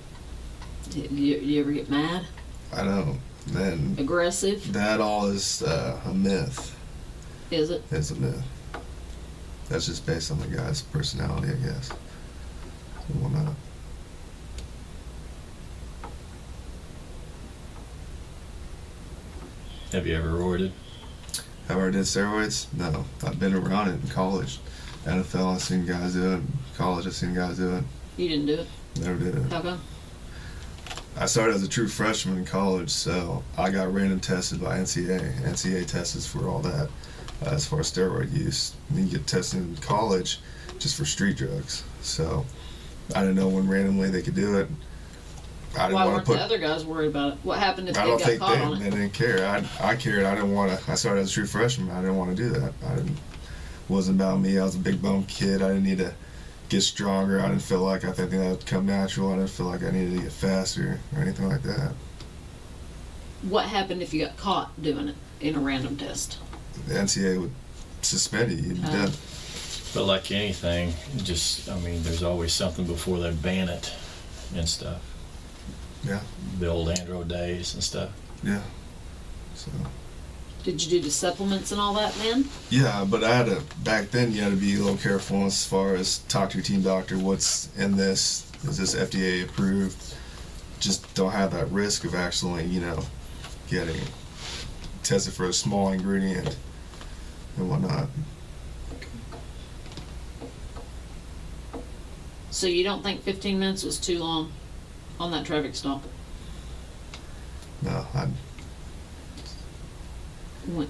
you ever get mad? I don't. Then Aggressive? that all is a myth. Is it? It's a myth. That's just based on the guy's personality, I guess. And whatnot. Have you ever roided? Have I ever did steroids? No. I've been around it in college. NFL, I've seen guys do it. College, I've seen guys do it. You didn't do it? Never did it. How come? I started as a true freshman in college, so I got random tested by NCAA. NCAA tests for all that as far as steroid use. And you get tested in college just for street drugs. So I didn't know when randomly they could do it. I didn't Why want weren't to put. the other guys worried about it? What happened if I they don't got think caught on they it? didn't care. I cared. I didn't want to. I started as a true freshman. I didn't want to do that. Wasn't about me. I was a big bone kid. I didn't need to get stronger. I didn't feel like I think that would come natural. I didn't feel like I needed to get faster or anything like that. What happened if you got caught doing it in a random test? The NCAA would suspend you. You'd be dead. But like anything, there's always something before they ban it and stuff. Yeah. The old andro days and stuff. Yeah. So. Did you do the supplements and all that then? Yeah, but back then you had to be a little careful as far as talk to your team doctor. What's in this? Is this FDA approved? Just don't have that risk of actually, getting tested for a small ingredient and whatnot. So you don't think 15 minutes was too long on that traffic stop? No,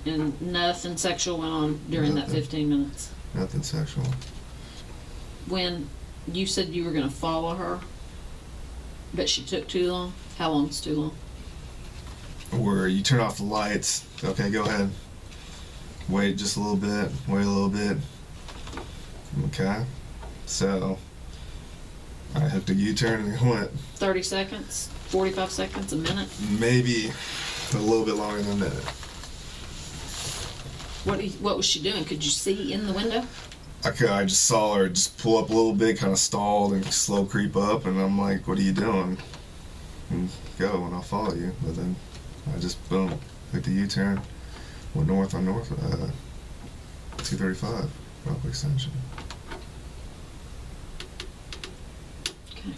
And nothing sexual went on during that Nothing. 15 minutes? nothing sexual. When you said you were going to follow her, but she took too long? How long's too long? Where you turn off the lights. Okay, go ahead. Wait just a little bit. Wait a little bit. Okay. So I hooked a U-turn and it went 30 seconds? 45 seconds? A minute? maybe a little bit longer than a minute. What was she doing? Could you see in the window? I just saw her just pull up a little bit, kind of stalled and slow creep up, and I'm like, what are you doing? And go, and I'll follow you. But then I just, boom, hit the U-turn, went north on 235, Rock Extension. Okay.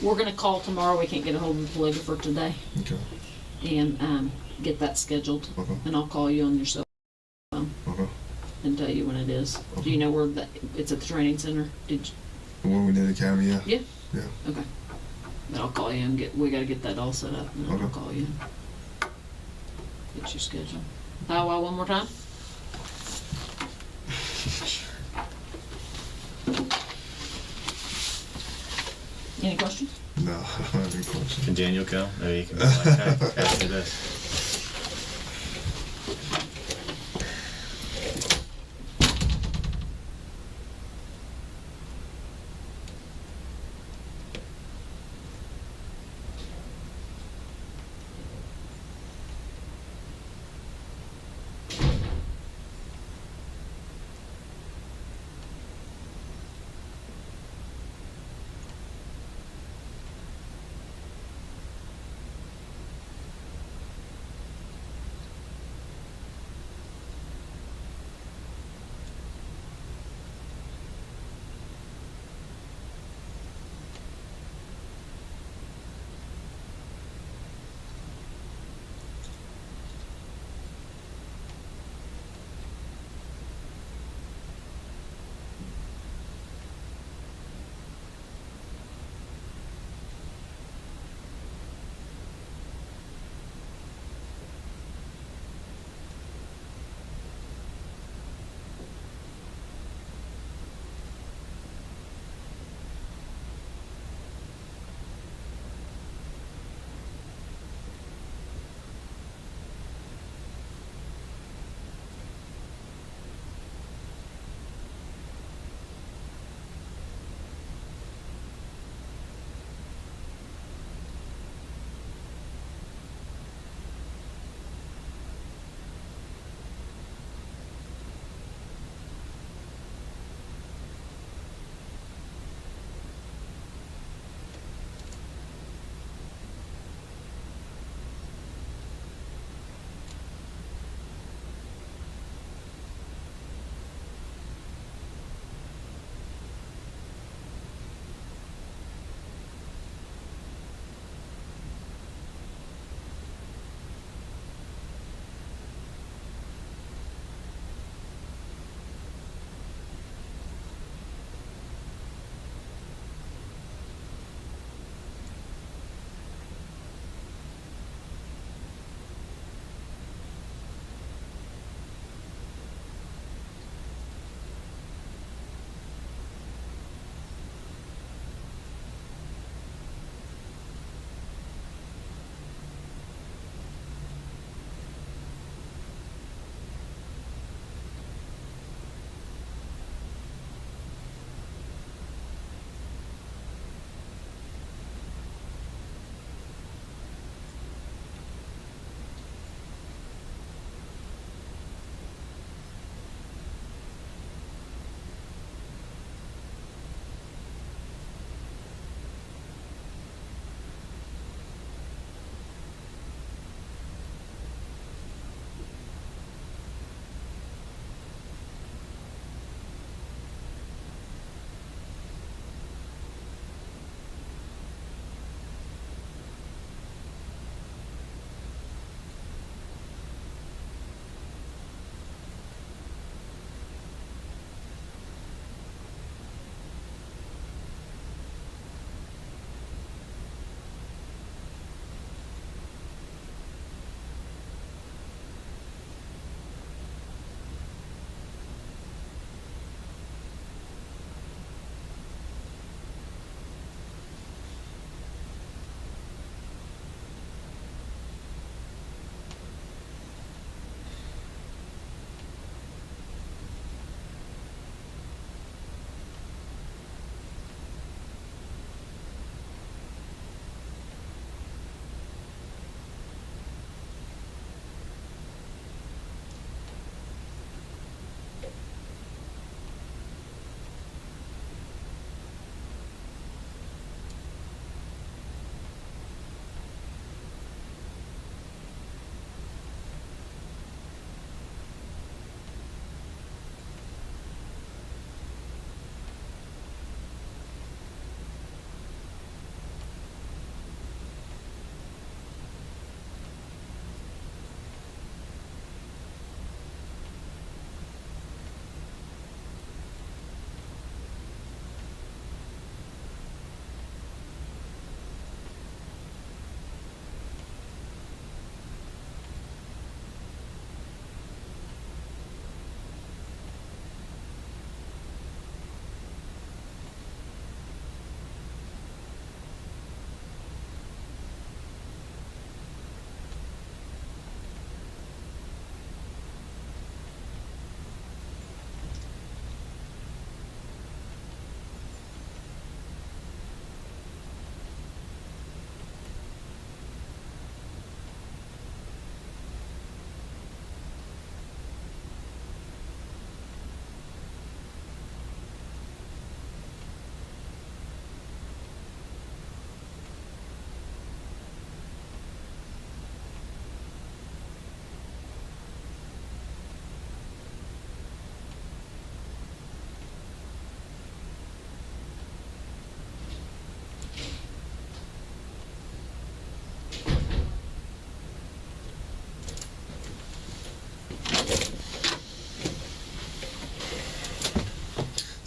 We're going to call tomorrow. We can't get a hold of the polygrapher today. Okay. And get that scheduled. Okay. And I'll call you on your cell phone Okay. and tell you when it is. Do you know where it's at the training center? Did you? When we did Academy, yeah. Yeah? Yeah. Okay. Then I'll call you and we got to get that all set up. And I'll Okay. call you. Get your schedule. Powwow one more time? Any questions? No, I don't have any questions. Can Daniel come? Maybe he can be like, hey, ask me this.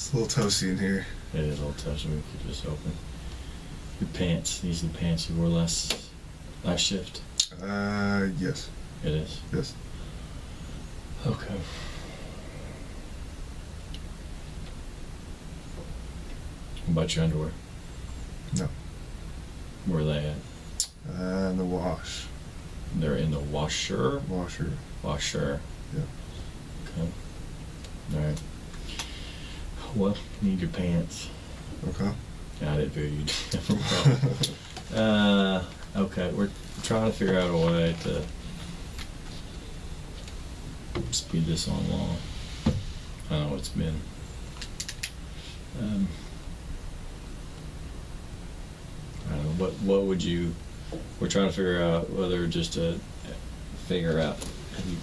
It's a little toasty in here. It is a little touchy. We keep this open. Your pants. These are the pants you wore last shift. Yes. It is. Yes. Okay. What about your underwear? No. Where are they at? In the wash. They're in the washer. Washer. Washer. Yeah. Okay. All right. Well, you need your pants. Okay. I didn't figure you'd have a problem. Okay, we're trying to figure out a way to speed this on along. I know it's been. I don't know, what would you? We're trying to figure out whether just to figure out.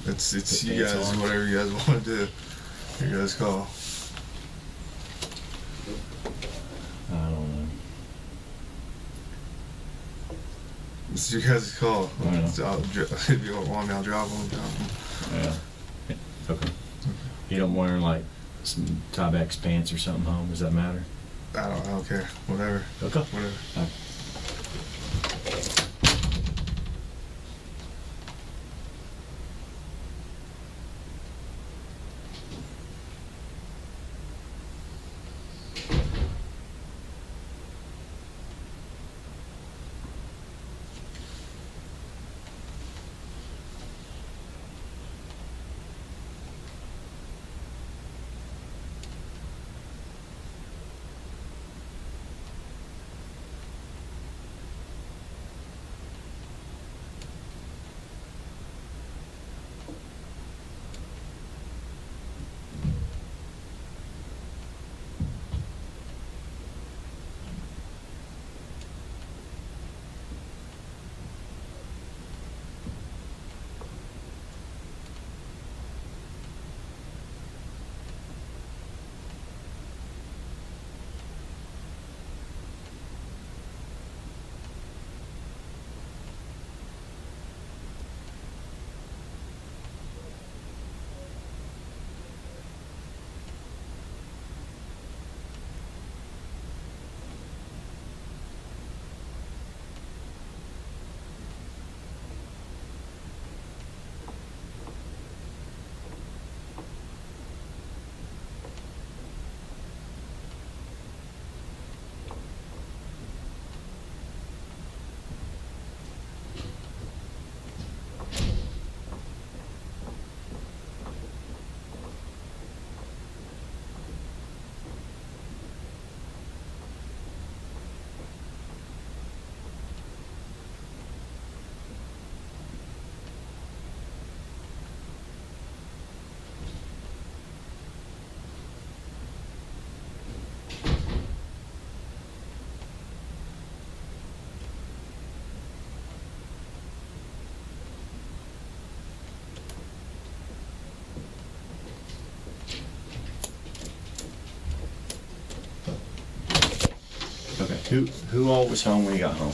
It's put you pants guys, on? whatever you guys want to do. You guys call. I don't know. It's your guys' call. I know. If you don't want me, I'll drop them. Yeah. Okay. You don't wear like some Tyvek's pants or something home? Does that matter? I don't care. Whatever. Okay. Whatever. Okay. Who all was home when you got home?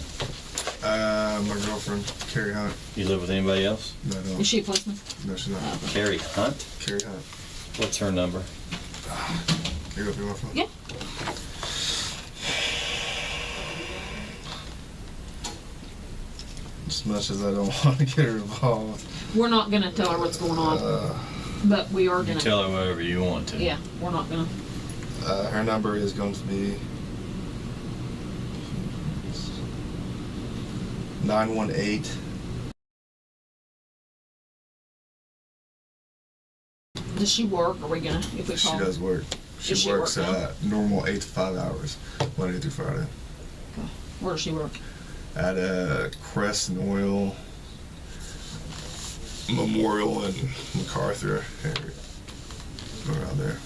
My girlfriend, Carrie Hunt. You live with anybody else? No, I don't. Is she a policeman? No, she's not. Carrie Hunt? Carrie Hunt. What's her number? You go through my phone? Yeah. As much as I don't want to get her involved. We're not gonna tell her what's going on, but we are You gonna. tell her whatever you want to. Yeah, we're not gonna. Her number is going to be 918. Does she work? Are we gonna? If we She call? does work. Does she works work now? normal 8 to 5 hours, Monday through Friday. Okay. Where does she work? At Crest and Oil Memorial in MacArthur area. Around there.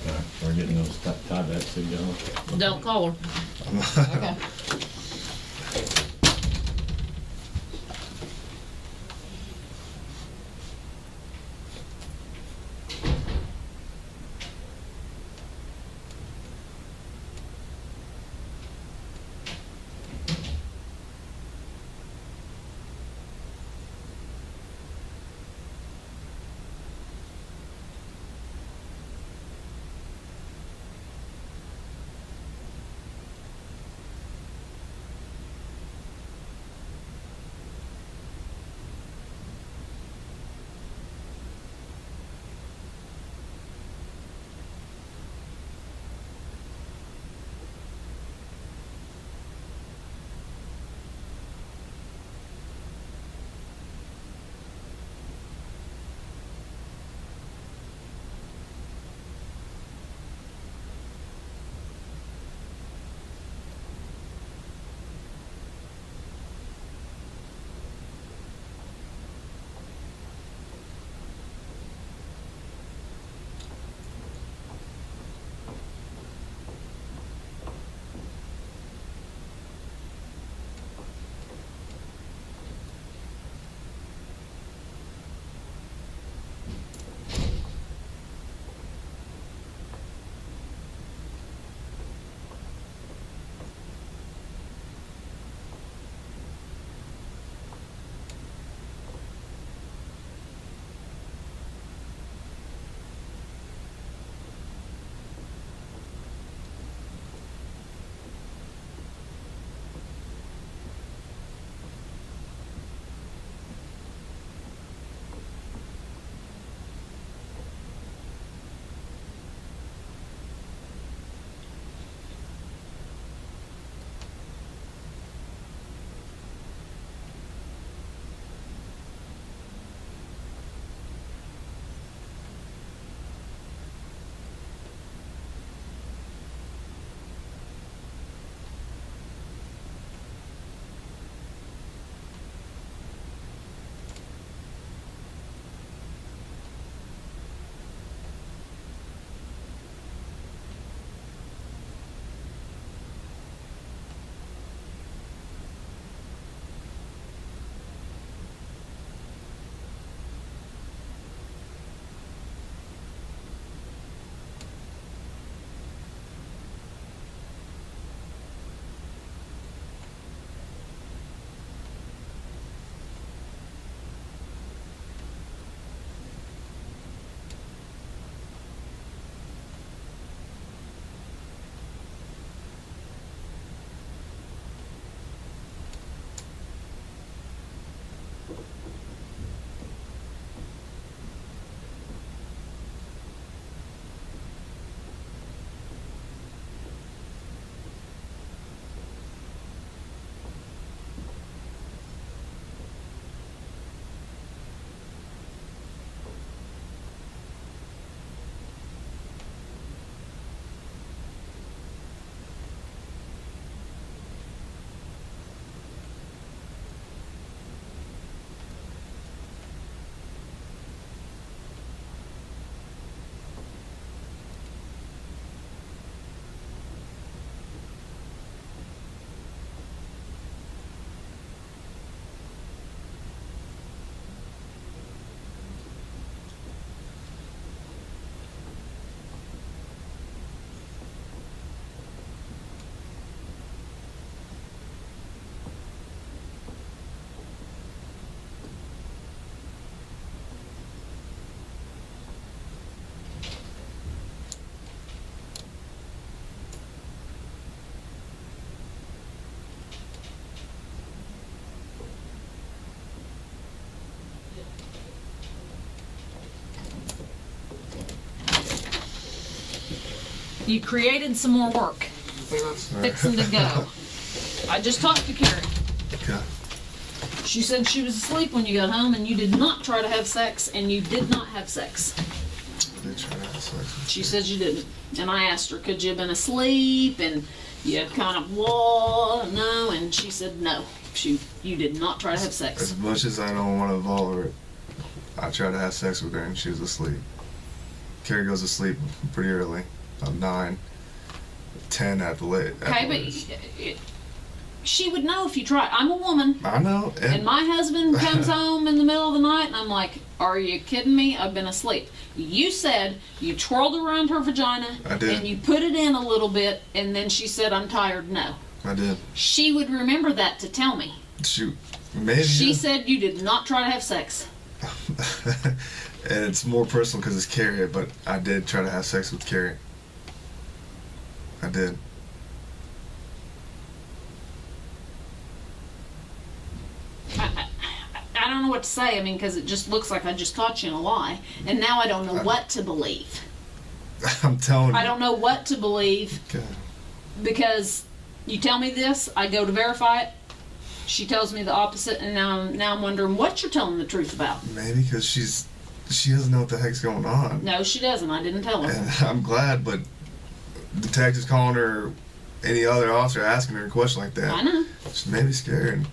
Okay. We're getting those Tyvek's to go. Don't call her. Okay. You created some more work. Fixing to go. I just talked to Carrie. Okay. She said she was asleep when you got home and you did not try to have sex, and you did not have sex. They try to have sex. She says you didn't. And I asked her, could you have been asleep? And you had kind of, no. And she said no. You did not try to have sex. As much as I don't want to involve her, I tried to have sex with her and she was asleep. Carrie goes to sleep pretty early. I'm 9, 10 at the late. Okay, but she would know if you tried. I'm a woman. I know. And my husband comes home in the middle of the night and I'm like, are you kidding me? I've been asleep. You said you twirled around her vagina. I did. And you put it in a little bit and then she said, I'm tired. No. I did. She would remember that to tell me. Shoot. Maybe. She said you did not try to have sex. And it's more personal because it's Carrie, but I did try to have sex with Carrie. I did. I don't know what to say. I mean, because it just looks like I just caught you in a lie. And now I don't know what to believe. I'm telling you. I don't know what to believe. Okay. Because you tell me this, I go to verify it. She tells me the opposite, and now I'm wondering what you're telling the truth about. Maybe because she doesn't know what the heck's going on. No, she doesn't. I didn't tell her. And I'm glad, but detectives calling her, any other officer asking her a question like that. I know. She may be scared.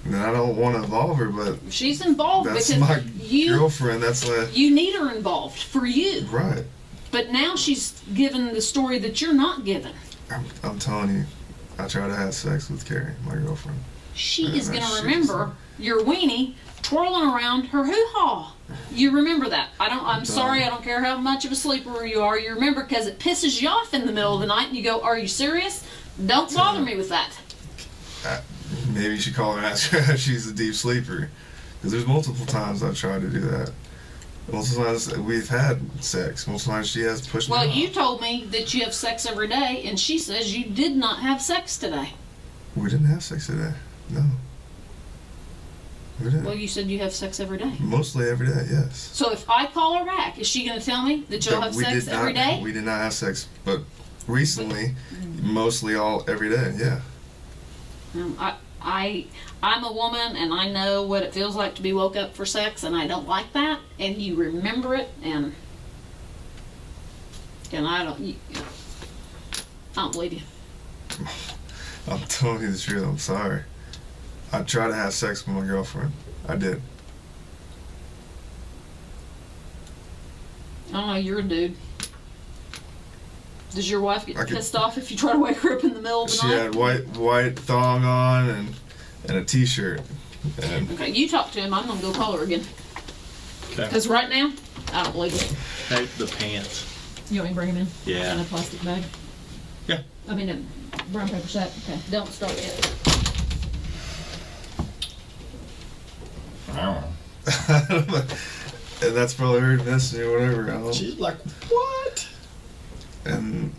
And I don't want to involve her, but she's involved that's because my girlfriend. That's like you need her involved for you. Right. But now she's given the story that you're not given. I'm telling you, I tried to have sex with Carrie, my girlfriend. She is going to remember your weenie twirling around her hoo-ha. You remember that. I'm sorry, I don't care how much of a sleeper you are. You remember because it pisses you off in the middle of the night and you go, are you serious? Don't bother me with that. Maybe you should call her and ask her if she's a deep sleeper. Because there's multiple times I've tried to do that. Multiple times we've had sex. Multiple times she has pushed me off. Well, you told me that you have sex every day, and she says you did not have sex today. We didn't have sex today. No. We didn't. Well, you said you have sex every day. Mostly every day, yes. So if I call her back, is she going to tell me that you'll have sex every day? We did not have sex, but recently, mostly every day, yeah. I'm a woman and I know what it feels like to be woke up for sex, and I don't like that, and you remember it, and I don't believe you. I'm telling you the truth, I'm sorry. I tried to have sex with my girlfriend. I did. I don't know, you're a dude. Does your wife get pissed off if you try to wake her up in the middle of the night? She had white thong on and a t-shirt. Okay, you talk to him. I'm gonna go call her again. Okay. Because right now, I don't believe it. Hey, the pants. You want me to bring him in? Yeah. In a plastic bag? Yeah. I mean a brown paper sack. Okay, don't start yet. I don't know. And that's probably her message or whatever. I don't know. She's like, what? And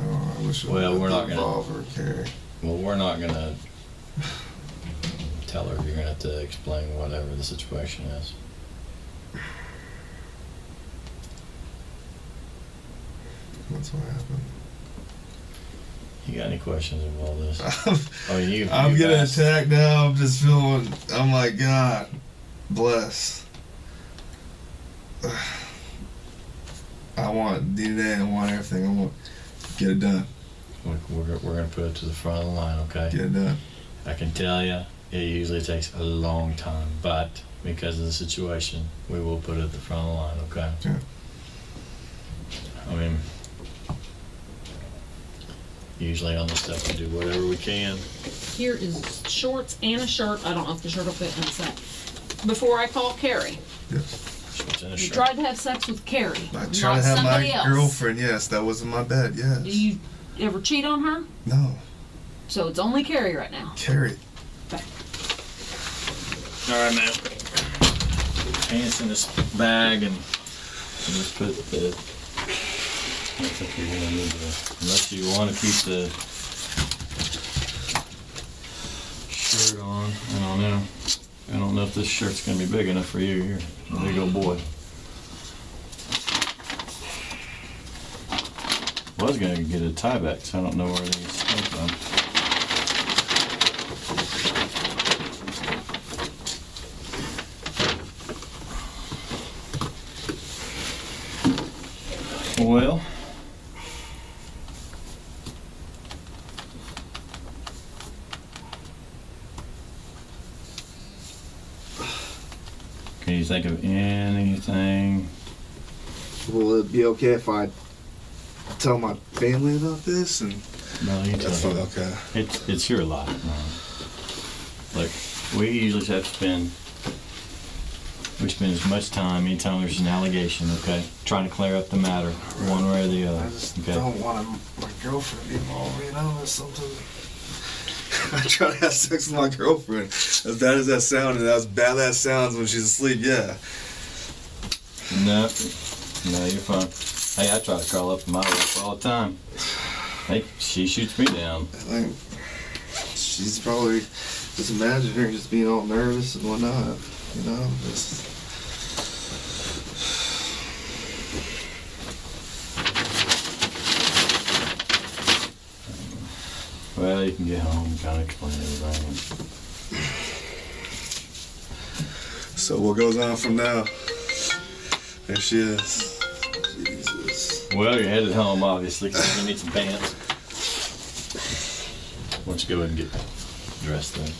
I wish we're not gonna involve her, Carrie. Well, we're not gonna tell her. You're gonna have to explain whatever the situation is. That's what happened. You got any questions of all this? I'm getting attacked now. I'm just feeling. Oh my God, bless. I want DNA. I want everything. I want get it done. We're gonna put it to the front of the line, okay? Get it done. I can tell you, it usually takes a long time, but because of the situation, we will put it at the front of the line, okay? Yeah. I mean, usually on this stuff, we do whatever we can. Here is shorts and a shirt. I don't know if the shirt will fit in the sack. Before I call Carrie. Yes. Shorts and a You shirt. tried to have sex with Carrie, I not tried to have somebody my else. girlfriend. Yes, that was in my bed. Yes. Do you ever cheat on her? No, So it's only Carrie right now. Carrie. Okay. All right, man. Put the pants in this bag and just put the. I think you're gonna need to, unless you want to keep the shirt on. I don't know. I don't know if this shirt's gonna be big enough for you. Here, big old boy. was going to get a tieback, so I don't know where these came from. Well, can you think of anything? Will it be okay if I tell my family about this? And No, you that's tell fine. them. Okay. It's your life, man. Look, we usually have to spend as much time anytime there's an allegation, okay, trying to clear up the matter one way or the other. I just Okay. don't want my girlfriend to be involved. You know, there's something. I try to have sex with my girlfriend. As bad as that sounds, and as bad that sounds when she's asleep, yeah. No, you're fine. Hey, I try to call up my wife all the time. Hey, she shoots me down. Like, she's probably just imagine her just being all nervous and whatnot. You know, just. Well, you can get home and kind of explain everything. So what goes on from now? There she is. Jesus. Well, you're headed home, obviously, because you need some pants. Why don't you go ahead and get dressed then?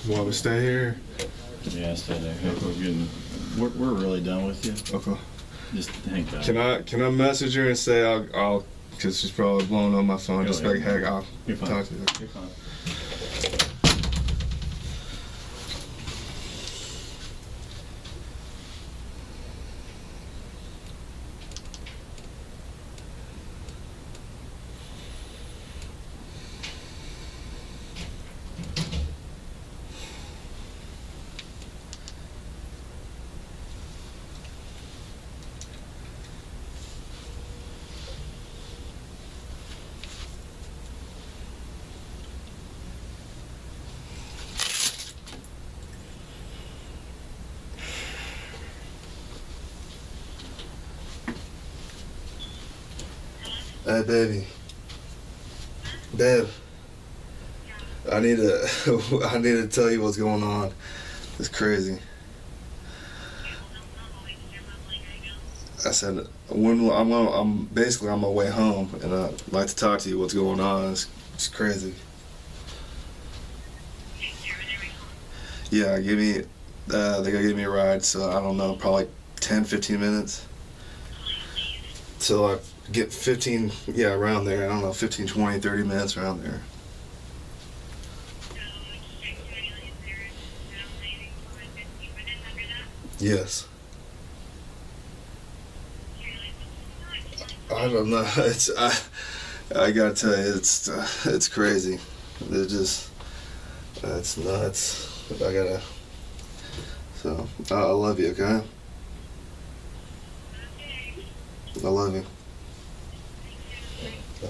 Want me to stay here? Yeah, stay there. Hey, we're really done with you. Okay. Just hang tight. Can I message her and say I'll because she's probably blowing on my phone. Go Just ahead. like heck, I'll You're fine. talk to her. You're fine. Hey, baby. Babe. I need to tell you what's going on. It's crazy. I said when I'm basically on my way home, and I'd like to talk to you. What's going on? It's crazy. Yeah, they gotta give me a ride. So I don't know, probably 10-15 minutes. Till I get 15, around there. I don't know, 15, 20, 30 minutes around there. Yes. I don't know. I gotta tell you, it's crazy. It's nuts. I gotta So, I love you, okay? I love you. So.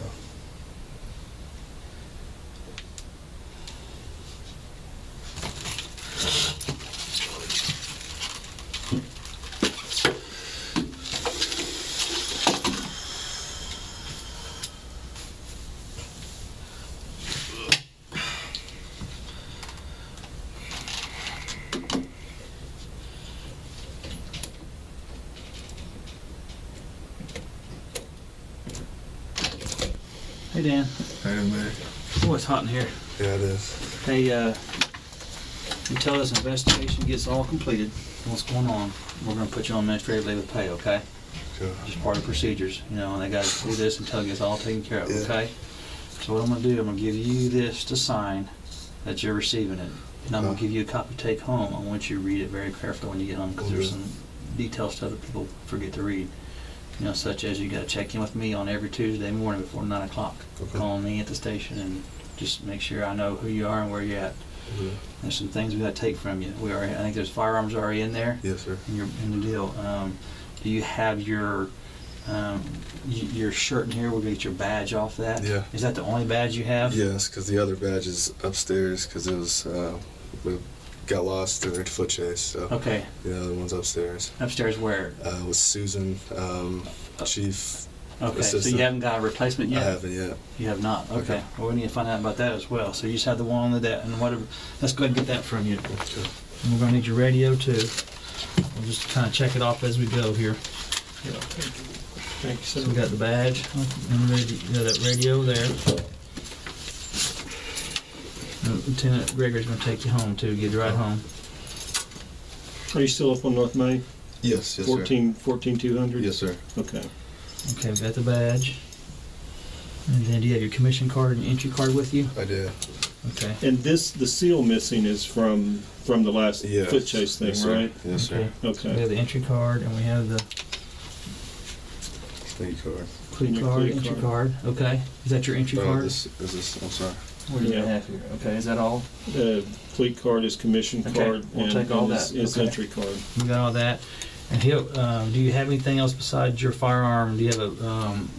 Hey Dan. Hey, man. Oh, it's hot in here. Yeah, it is. Hey, until this investigation gets all completed, what's going on, we're going to put you on administrative leave with pay, okay? Sure. Just part of procedures, you know, and they got to do this until it gets all taken care of, okay? So what I'm going to do, I'm going to give you this to sign that you're receiving it. And I'm going to give you a copy to take home. I want you to read it very carefully when you get home because there's some details that other people forget to read. You know, such as you got to check in with me on every Tuesday morning before 9 o'clock. Okay. Call me at the station and just make sure I know who you are and where you're at. There's some things we got to take from you. I think there's firearms already in there. Yes, sir. In the deal. Do you have your shirt in here? We'll get your badge off that. Yeah. Is that the only badge you have? Yes, because the other badge is upstairs because it was we got lost during the foot chase. So Okay. the other one's upstairs. Upstairs where? With Susan, chief. Okay. So assistant. you haven't got a replacement yet? I haven't yet. You have not. Okay. Okay. Well, we need to find out about that as well. So you just have the one on the deck and whatever. Let's go ahead and get that from you. Okay. And we're gonna need your radio too. We'll just kind of check it off as we go here. Yeah, thank you, So sir. we got the badge and that radio there. Lieutenant Gregory's gonna take you home too, get you right home. Are you still up on North Main? Yes, yes, 14200? sir. Yes, sir. Okay. Okay, we got the badge. And then do you have your commission card and entry card with you? I did. Okay. And the seal missing is from the last Yes. foot chase thing, Yes, sir. right? Yes, Okay. sir. So we Okay. have the entry card and we have the Thank you, card. plea And your card, plea entry card. card. Okay. Is that your entry card? This is this. I'm sorry. What do you Yeah. have here? Okay, is that all? Fleet card is commission Okay, card, we'll and take all his, that. his Okay. entry card. You got all that. And do you have anything else besides your firearm? Do you have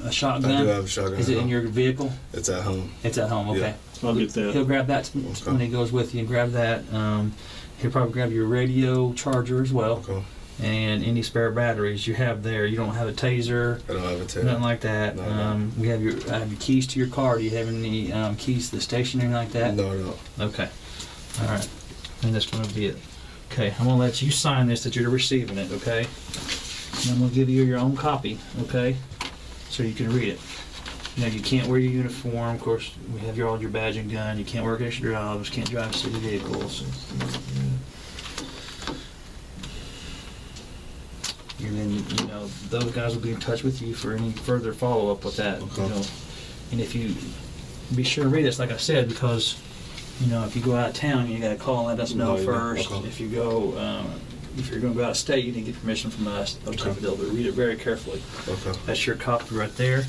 a shotgun? I do have a shotgun. Is it at in home. your vehicle? It's at home. It's at home, okay. I'll get He'll that. grab that when he goes with you and grab that. He'll probably grab your radio charger as well Okay. and any spare batteries you have there. You don't have a taser, I don't have a tape. nothing like that. No. We have your keys to your car. Do you have any keys to the station or anything like that? No. Okay. All right. And that's going to be it. Okay. I'm going to let you sign this that you're receiving it, okay? And I'm going to give you your own copy, okay? So you can read it. Now, you can't wear your uniform. Of course, we have all your badge and gun. You can't work extra jobs. Can't drive city vehicles. And then, you know, those guys will be in touch with you for any further follow-up with that. Okay. You know, and if you be sure to read this, like I said, because you know, if you go out of town, you got to call and let us know No, yeah, first. okay. If you go, if you're going to go out of state, you need to get permission from us. Those type of deals, but read it very carefully. Okay. That's your copy right there.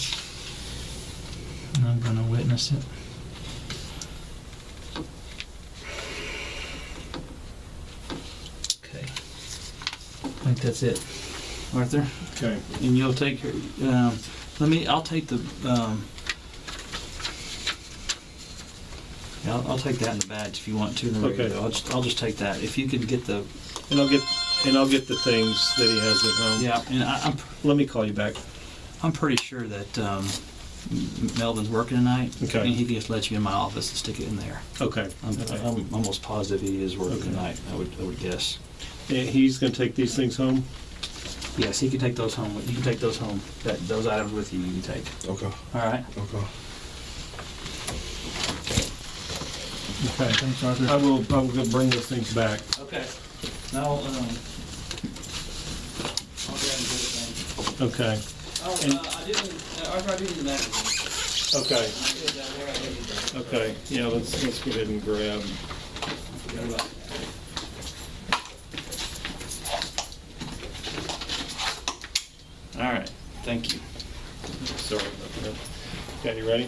And I'm going to witness it. Okay. I think that's it, Arthur. Okay. And you'll take her. I'll take the. Yeah, I'll take that in the badge if you want to. Okay. I'll just take that. If you could get the. And I'll get the things that he has at home. Yeah, and Let me call you back. I'm pretty sure that Melvin's working tonight. Okay. And he can just let you in my office and stick it in there. Okay. I'm almost positive he is working Okay. tonight. I would guess. And he's going to take these things home? Yes, he can take those home. You can take those home. Those items with you. You can take. Okay. All right. Okay. Okay. Thanks, Arthur. I will go bring those things back. Okay. Now, I'll grab and do it then. Okay. Oh, And- Arthur, I did the magazine. Okay. I did down there. I did that. Okay. Yeah, let's go ahead and grab. Forgot about that. All right. Thank you. Sorry about that. Okay, you ready?